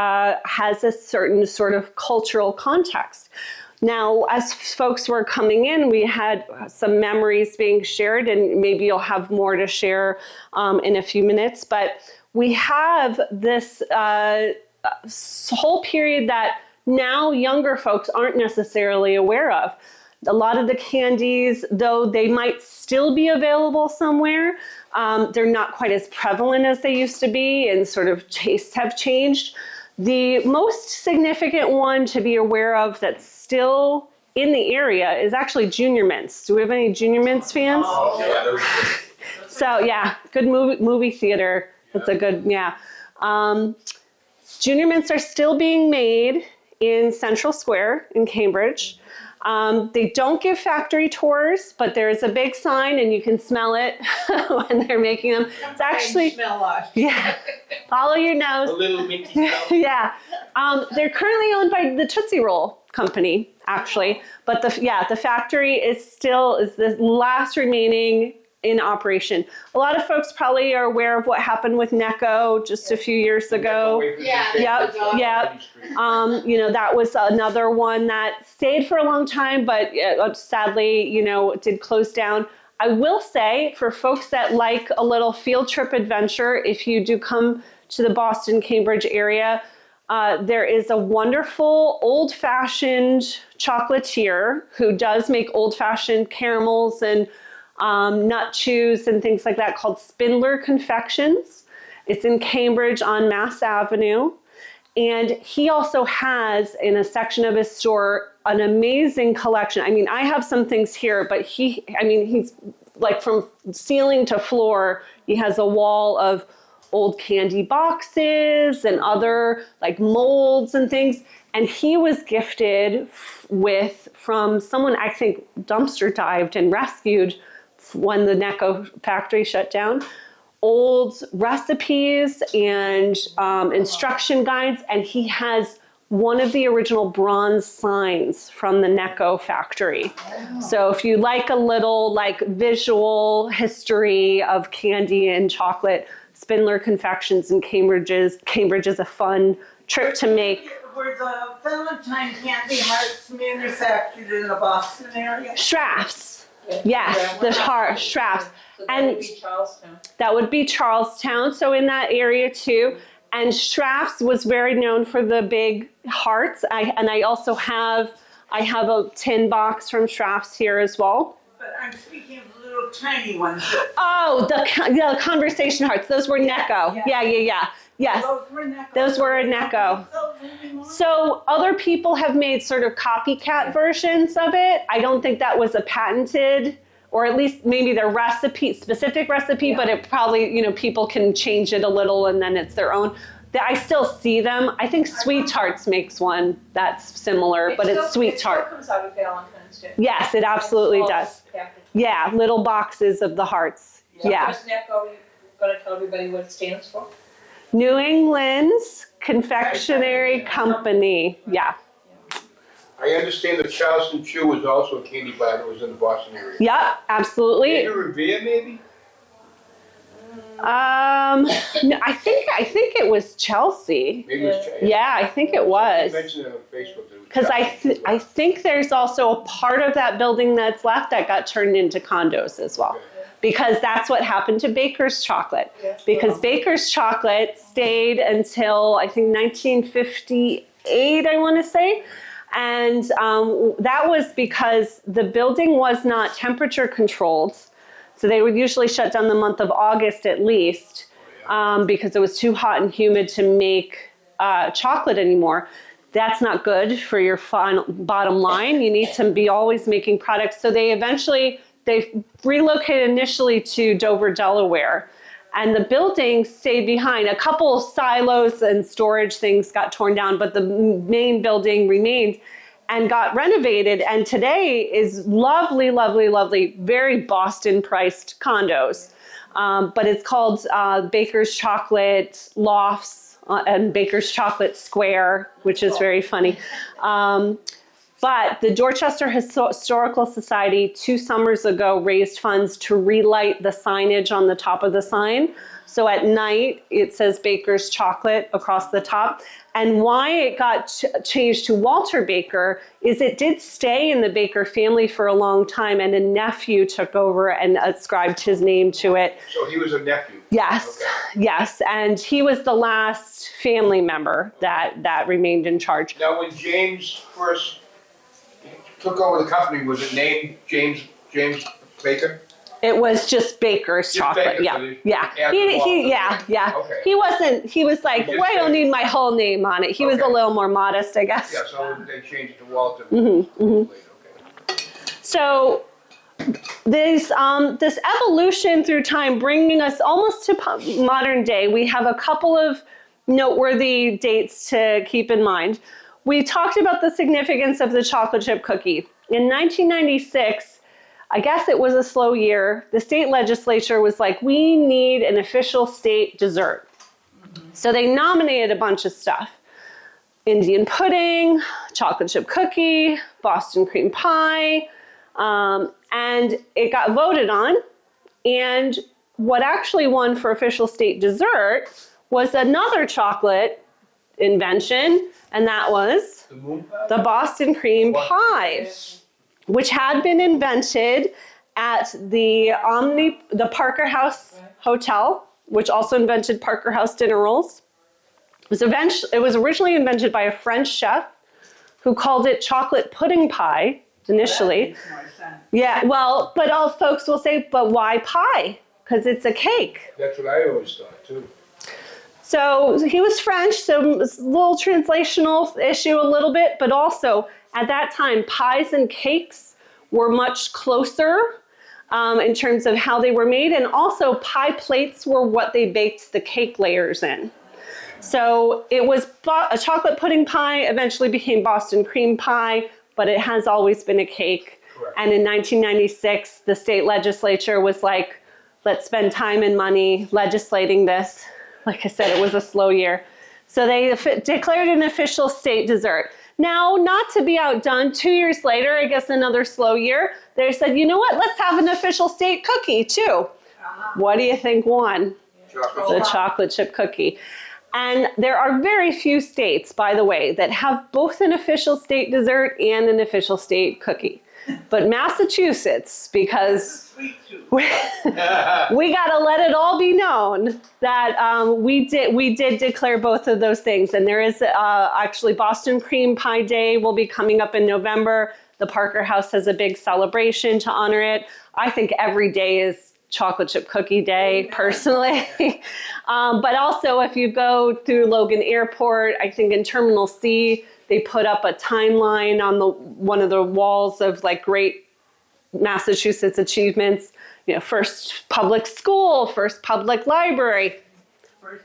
has a certain sort of cultural context. Now, as folks were coming in, we had some memories being shared, and maybe you'll have more to share in a few minutes, but we have this whole period that now younger folks aren't necessarily aware of. A lot of the candies, though they might still be available somewhere, they're not quite as prevalent as they used to be, and sort of tastes have changed. The most significant one to be aware of that's still in the area is actually Junior Mints. Do we have any Junior Mints fans? Oh, So yeah, good movie theater. That's a good, yeah. Junior Mints are still being made in Central Square in Cambridge. They don't give factory tours, but there's a big sign and you can smell it when they're making them. It's actually, Smell us. yeah, follow your A nose. little minty smell. Yeah, they're currently owned by the Tootsie Roll company, actually. But the factory is the last remaining in operation. A lot of folks probably are aware of what happened with Necco just a few years ago. Yeah, Yep, yep. That was another one that stayed for a long time, but sadly, did close down. I will say, for folks that like a little field trip adventure, if you do come to the Boston, Cambridge area, there is a wonderful old-fashioned chocolatier who does make old-fashioned caramels and nut chews and things like that, called Spindler Confections. It's in Cambridge on Mass Avenue. And he also has, in a section of his store, an amazing collection. I mean, I have some things here, but he's like from ceiling to floor, he has a wall of old candy boxes and other like molds and things. And he was gifted from someone, I think, dumpster dived and rescued when the Necco factory shut down, old recipes and instruction guides, and he has one of the original bronze signs from the Necco factory. Oh. So if you like a little visual history of candy and chocolate, Spindler Confections in Cambridge is a fun trip to make. Were the Valentine candy hearts manufactured in the Boston area? Schrafft's. Yes, the Schrafft's. So that would be Charlestown. That would be Charlestown, so in that area too. And Schrafft's was very known for the big hearts. I also have a tin box from Schrafft's here as well. But I'm speaking of the little tiny ones. Oh, the conversation hearts. Those were Necco. Yeah. Yes, those were Necco. So other people have made sort of copycat versions of it. I don't think that was a patented, or at least maybe their specific recipe, but it probably, people can change it a little and then it's their own. I still see them. I think Sweet Tarts makes one that's similar, but it's Sweet Tart. It still comes out of Valentine's Day. Yes, it absolutely does. Yeah, little boxes of the hearts. Yeah. Is Necco going to tell everybody what it stands for? New England's Confectionery Company. Yeah. I understand that Charleston Chew was also a candy bar that was in the Boston area. Yep, absolutely. Maybe Revere, maybe? No, I think it was Chelsea. Maybe it was Chelsea. Yeah, I think it was. You mentioned it on Facebook. Because I think there's also a part of that building that's left that got turned into condos as well. Because that's what happened to Baker's Chocolate. Because Baker's Chocolate stayed until, I think, 1958, I want to say. And that was because the building was not temperature controlled. So they would usually shut down the month of August at least because it was too hot and humid to make chocolate anymore. That's not good for your bottom line. You need to be always making products. So they relocated initially to Dover, Delaware. and the building stayed behind. A couple of silos and storage things got torn down, but the main building remained and got renovated. And today is lovely, lovely, lovely, very Boston-priced condos. But it's called Baker's Chocolate Lofts and Baker's Chocolate Square, which is very funny. But the Dorchester Historical Society 2 summers ago raised funds to relight the signage on the top of the sign. So at night, it says Baker's Chocolate across the top. And why it got changed to Walter Baker is it did stay in the Baker family for a long time, and a nephew took over and ascribed his name to it. So he was a nephew? Yes, okay. Yes. And he was the last family member that remained in charge. Now, when James first took over the company, was it named James Baker? It was just Baker's Just Chocolate. Baker, Yeah, so yeah. add the Walter. Yeah. Okay. He wasn't. He was like, He just well, I don't said- need my whole name on it. He was a Okay. little more modest, I guess. Yeah, so they changed to Walter. Mm-hmm. Later, okay. So this evolution through time, bringing us almost to modern day. We have a couple of noteworthy dates to keep in mind. We talked about the significance of the chocolate chip cookie. In 1996, I guess it was a slow year, the state legislature was like, we need an official state dessert. So they nominated a bunch of stuff. Indian pudding, chocolate chip cookie, Boston cream pie, and it got voted on. And what actually won for official state dessert was another chocolate invention, and that was The moon pie? the Boston cream pie, which had been invented at the Parker House Hotel, which also invented Parker House dinner rolls. It was originally invented by a French chef who called it chocolate pudding pie initially. That makes more sense. Yeah, well, but all folks will say, but why pie? Because it's a cake. That's what I always thought, too. So he was French, so it's a little translational issue a little bit, but also at that time, pies and cakes were much closer in terms of how they were made, and also pie plates were what they baked the cake layers in. So it was a chocolate pudding pie, eventually became Boston cream pie, but it has always been a cake. Correct. And in 1996, the state legislature was like, let's spend time and money legislating this. Like I said, it was a slow year. So they declared an official state dessert. Now, not to be outdone, 2 years later, I guess another slow year, they said, you know what, let's have an official state cookie too. What do you think won? Chocolate. The chocolate chip cookie. And there are very few states, by the way, that have both an official state dessert and an official state cookie. But Massachusetts, because Sweet tooth. we got to let it all be known that we did declare both of those things. And there is actually Boston Cream Pie Day will be coming up in November. The Parker House has a big celebration to honor it. I think every day is chocolate chip cookie day, personally. But also if you go through Logan Airport, I think in Terminal C, they put up a timeline on one of the walls of like great Massachusetts achievements. You know, first public school, first public library.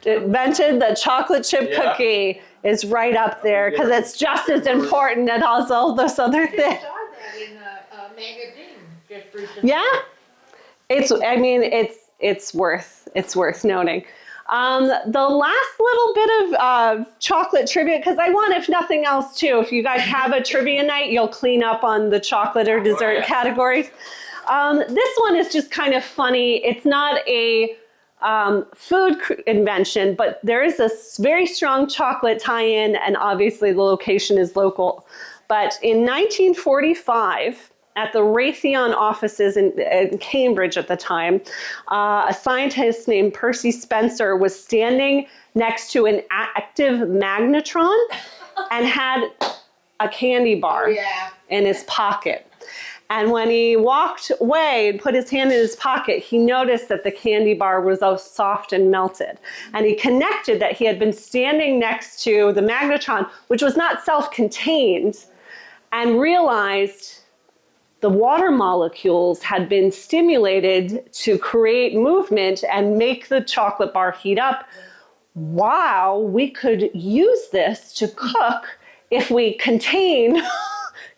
Invented the chocolate chip cookie is right up there because it's just as important as all those other I things. saw that in a magazine just recently. Yeah, it's worth noting. The last little bit of chocolate trivia, because I want, if nothing else, too, if you guys have a trivia night, you'll clean up on the chocolate or dessert categories. This one is just kind of funny. It's not a food invention, but there is a very strong chocolate tie-in, and obviously the location is local. But in 1945, at the Raytheon offices in Cambridge at the time, a scientist named Percy Spencer was standing next to an active magnetron and had a candy bar in his pocket. And when he walked away and put his hand in his pocket, he noticed that the candy bar was all soft and melted. And he connected that he had been standing next to the magnetron, which was not self-contained, and realized the water molecules had been stimulated to create movement and make the chocolate bar heat up. Wow, we could use this to cook if we contain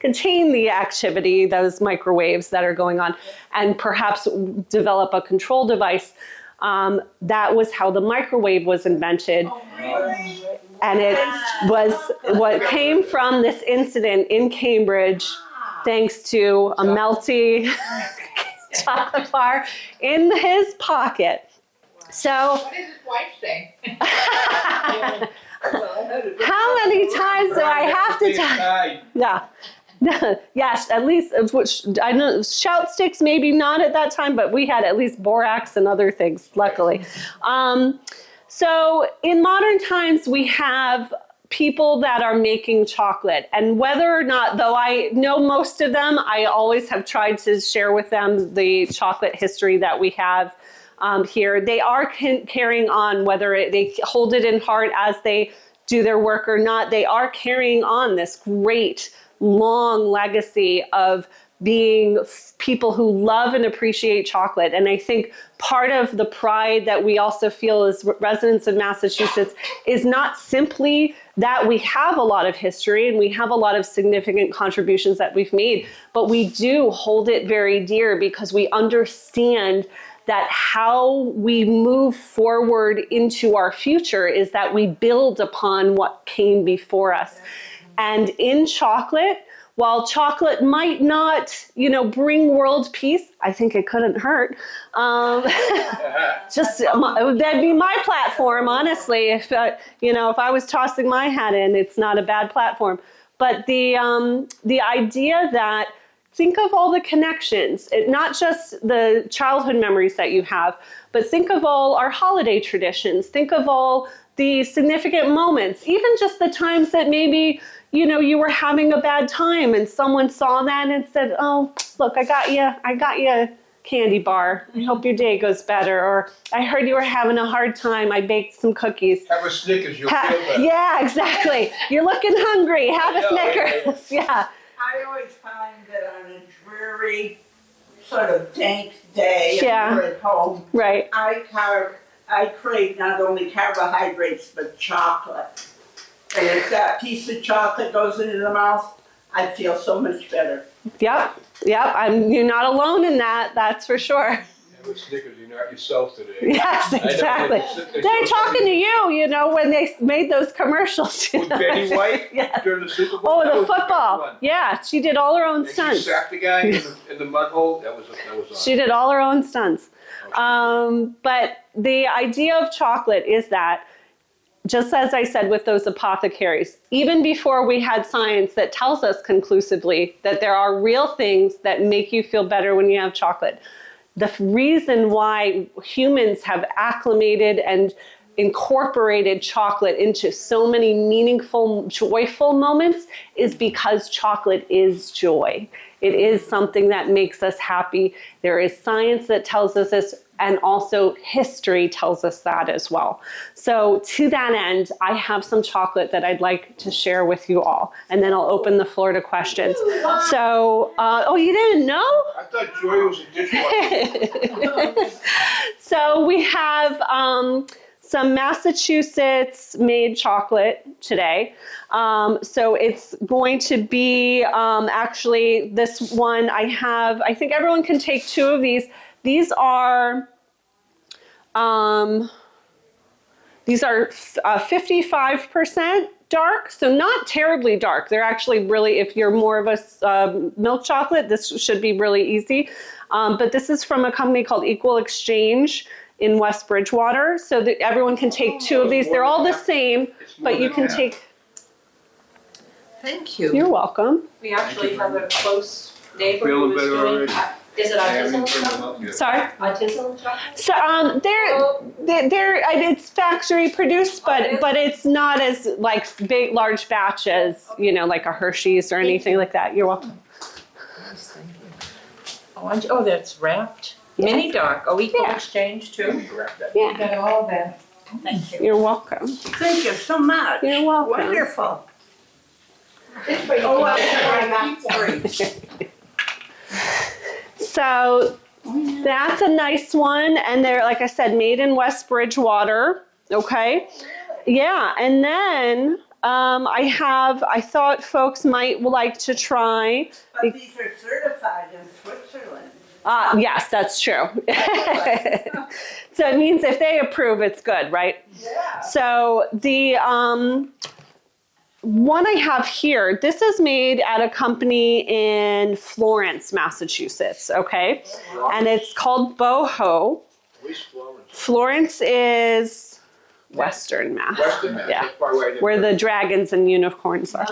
the activity, those microwaves that are going on, and perhaps develop a control device. That was how the microwave was invented. Oh, really? And it was what came from this incident in Cambridge, thanks to a melty chocolate bar in his pocket. So, What did his wife say? how many times do I have to tell? Yeah. Yes, at least, which I know, shout sticks, maybe not at that time, but we had at least borax and other things, luckily. So in modern times, we have people that are making chocolate, and whether or not, though I know most of them, I always have tried to share with them the chocolate history that we have here. They are carrying on, whether they hold it in heart as they do their work or not, they are carrying on this great long legacy of being people who love and appreciate chocolate. And I think part of the pride that we also feel as residents of Massachusetts is not simply that we have a lot of history and we have a lot of significant contributions that we've made, but we do hold it very dear because we understand that how we move forward into our future is that we build upon what came before us. And in chocolate, while chocolate might not, bring world peace, I think it couldn't hurt. That'd be my platform, honestly. If I was tossing my hat in, it's not a bad platform. But the idea that think of all the connections, not just the childhood memories that you have, but think of all our holiday traditions. Think of all the significant moments, even just the times that maybe you were having a bad time and someone saw that and said, oh, look, I got you a candy bar. I hope your day goes better. Or I heard you were having a hard time. I baked some cookies. Have a Snickers, you'll feel better. Yeah, exactly. You're looking hungry. Have a Snickers. Yeah. I always find that on a dreary, sort of dank day, Yeah. and we're at home, Right. I crave not only carbohydrates, but chocolate. And if that piece of chocolate goes into the mouth, I feel so much better. Yep. You're not alone in that. That's for sure. Have a Snickers, you're not yourself today. Yes, exactly. They're talking to you, when they made those commercials. With Betty White Yes. during the Super Bowl. Oh, That the was best football. one. Yeah, she did all her own And she stunts. sacked the guy in the mud hole. That was awesome. She did all her own stunts. But the idea of chocolate is that, just as I said with those apothecaries, even before we had science that tells us conclusively that there are real things that make you feel better when you have chocolate, the reason why humans have acclimated and incorporated chocolate into so many meaningful, joyful moments is because chocolate is joy. It is something that makes us happy. There is science that tells us this, and also history tells us that as well. So to that end, I have some chocolate that I'd like to share with you all, and then I'll open the floor to questions. So, oh, you didn't know? I thought Joy was a dishwasher. So we have some Massachusetts made chocolate today. So it's going to be actually this one I have. I think everyone can take two of these. These are 55% dark, so not terribly dark. They're actually really, if you're more of a milk chocolate, this should be really easy. But this is from a company called Equal Exchange in West Bridgewater, so that everyone can take two of these. They're all the same, but you can take. Thank you. You're welcome. We actually have a close neighbor Feeling who is better doing, already? is it autism chocolate? Yeah. Sorry. Autism chocolate? So they're it's factory produced, but it's not as like big, large batches, like a Hershey's or anything like that. You're welcome. Oh, that's wrapped. Mini dark. Oh, Equal Yeah. Exchange too. Yeah, Got all that. Thank you. you're welcome. Thank you so much. You're welcome. Wonderful. This way you Oh, can- I'm sorry. So that's a nice one. And they're, like I said, made in West Bridgewater. Okay. Yeah. And then I thought folks might like to try. But these are certified in Switzerland. Yes, that's true. So it means if they approve, it's good, right? Yeah. So the one I have here, this is made at a company in Florence, Massachusetts, okay? And it's called Boho. Where's Florence? Florence is Western Mass. Western Mass, Yeah. that's probably why I didn't Where know. the dragons and unicorns are.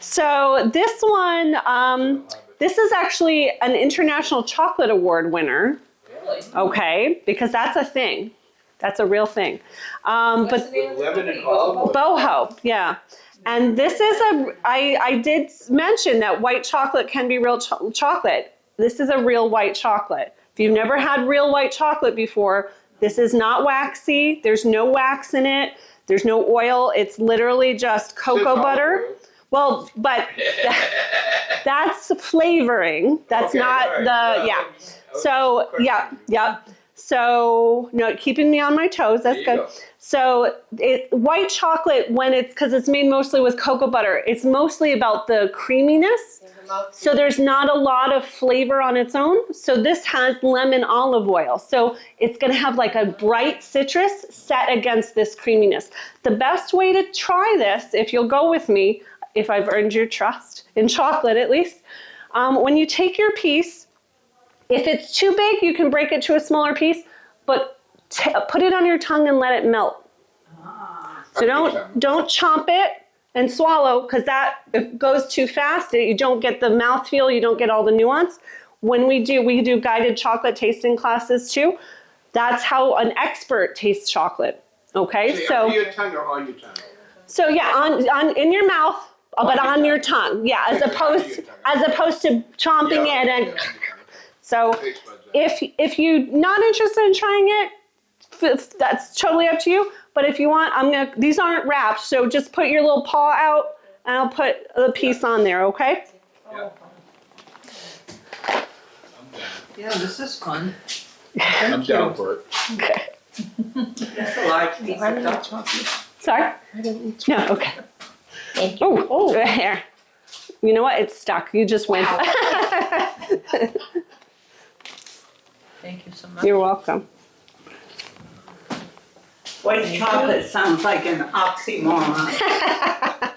So this one, this is actually an International Chocolate Award winner, Really? okay? Because that's a thing. That's a real thing. What's But the name of Lemon the and company? olive oil. Boho, yeah. And this is I did mention that white chocolate can be real chocolate. This is a real white chocolate. If you've never had real white chocolate before, this is not waxy. There's no wax in it. There's no oil. It's literally just cocoa butter. Well, but that's flavoring. That's Okay, not all right. the, Well, yeah. I was So, yeah, questioning. yeah. So, no, keeping me on my toes, that's There you good. go. So, white chocolate, because it's made mostly with cocoa butter, it's mostly about the creaminess. So there's not a lot of flavor on its own. So this has lemon olive oil. So it's gonna have like a bright citrus set against this creaminess. The best way to try this, if you'll go with me, if I've earned your trust, in chocolate at least, when you take your piece, if it's too big, you can break it to a smaller piece, but put it on your tongue and let it melt. So don't chomp it and swallow, because that, if it goes too fast, you don't get the mouthfeel, you don't get all the nuance. When we do guided chocolate tasting classes too. That's how an expert tastes chocolate. Okay, Say, so under your tongue or on your tongue? so yeah, on in your mouth, but on your tongue. Yeah, as opposed to chomping it and. So if you're not interested in trying it, that's totally up to you. But if you want, these aren't wrapped, so just put your little paw out and I'll put the piece on there, okay? Yeah. Yeah, this is fun. I'm down for it. Okay. That's a large piece of dark chocolate. Sorry? No, okay. Thank you. Oh, there. You know what? It's stuck. You just win. Thank you so much. You're welcome. White chocolate sounds like an oxymoron.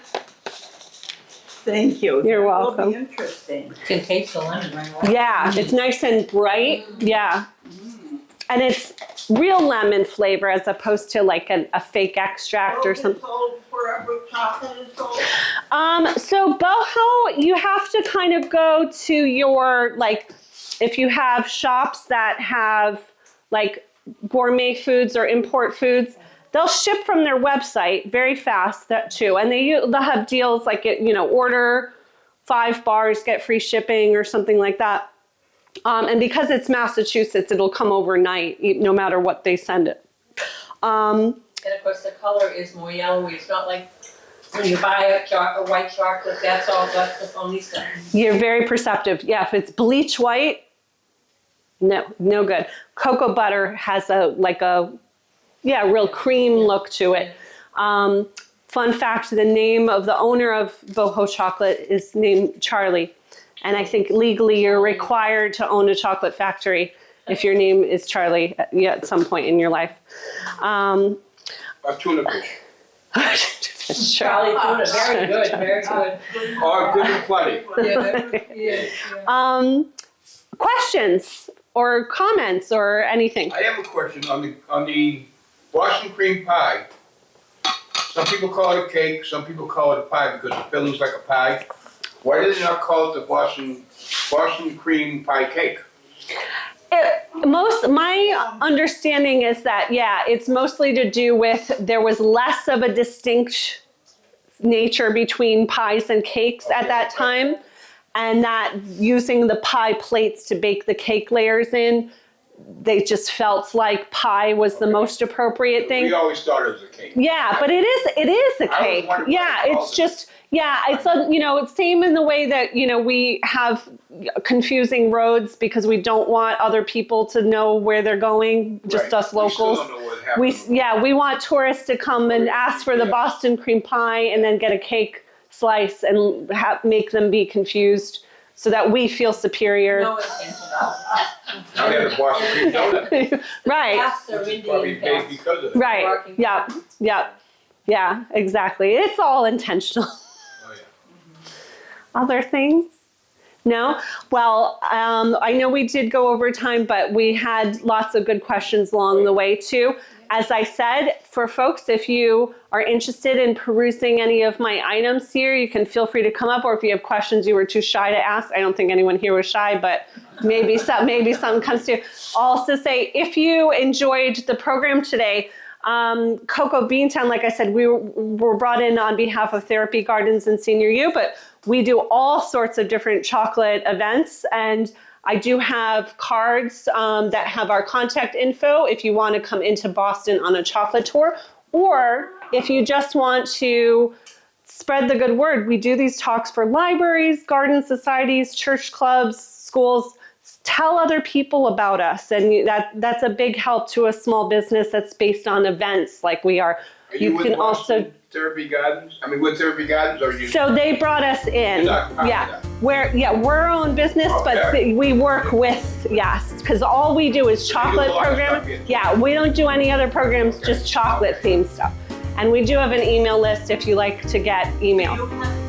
Thank you. You're That welcome. will be interesting. You can taste the lemon right away. Yeah, it's nice and bright. Yeah. And it's real lemon flavor as opposed to like a fake extract or something. Sold forever chocolate is sold. So Boho, you have to kind of go to your, like, if you have shops that have like gourmet foods or import foods, they'll ship from their website very fast too. And they'll have deals like, order 5 bars, get free shipping or something like that. And because it's Massachusetts, it'll come overnight, no matter what they send it. And of course, the color is more yellowy. It's not like when you buy a white chocolate, that's the only stuff. You're very perceptive. Yeah, if it's bleach white, no good. Cocoa butter has a real cream look to it. Fun fact, the name of the owner of Boho Chocolate is named Charlie. And I think legally you're required to own a chocolate factory if your name is Charlie at some point in your life. A tuna fish. Charlie tuna, very good, very good. Or good and plenty. Questions or comments or anything? I have a question on the Boston cream pie. Some people call it a cake, some people call it a pie because the filling's like a pie. Why do they not call it the Boston cream pie cake? My understanding is that, it's mostly to do with there was less of a distinct nature between pies and cakes at that time, and that using the pie plates to bake the cake layers in, they just felt like pie was the most appropriate thing. We always thought it was a cake. Yeah, but it is a I was cake. wondering why Yeah, they called it's it. just, Yeah, it's it's same in the way that we have confusing roads because we don't want other people to know where they're going, just Right. us locals. We still don't know what happened. We want tourists to come and ask for the Boston cream pie and then get a cake slice and make them be confused so that we feel superior. No intention. Now they have the Boston cream donut, Right. Paths are which is Indian probably made paths. because of it. Right. Working Yep. Yep. Yeah, exactly. It's all intentional. Oh, yeah. Other things? No? Well, I know we did go over time, but we had lots of good questions along the way too. As I said, for folks, if you are interested in perusing any of my items here, you can feel free to come up, or if you have questions you were too shy to ask. I don't think anyone here was shy, but maybe something comes to you. I'll also say, if you enjoyed the program today, Cocoa Beantown, like I said, we were brought in on behalf of Therapy Gardens and Senior U, but we do all sorts of different chocolate events, and I do have cards that have our contact info if you want to come into Boston on a chocolate tour, or if you just want to spread the good word. We do these talks for libraries, garden societies, church clubs, schools. Tell other people about us, and that's a big help to a small business that's based on events like we are. Are you with can Boston Therapy Gardens? I mean, with Therapy Gardens, or are you? So they brought us in. You're not part of Yeah, that. we're our own business, but Okay. we work with, yes, because all we do is chocolate a lot of program. stuff, yeah. Yeah, we don't do any other programs, Okay. just chocolate themed stuff. And we do have an email list if you like to get email. You have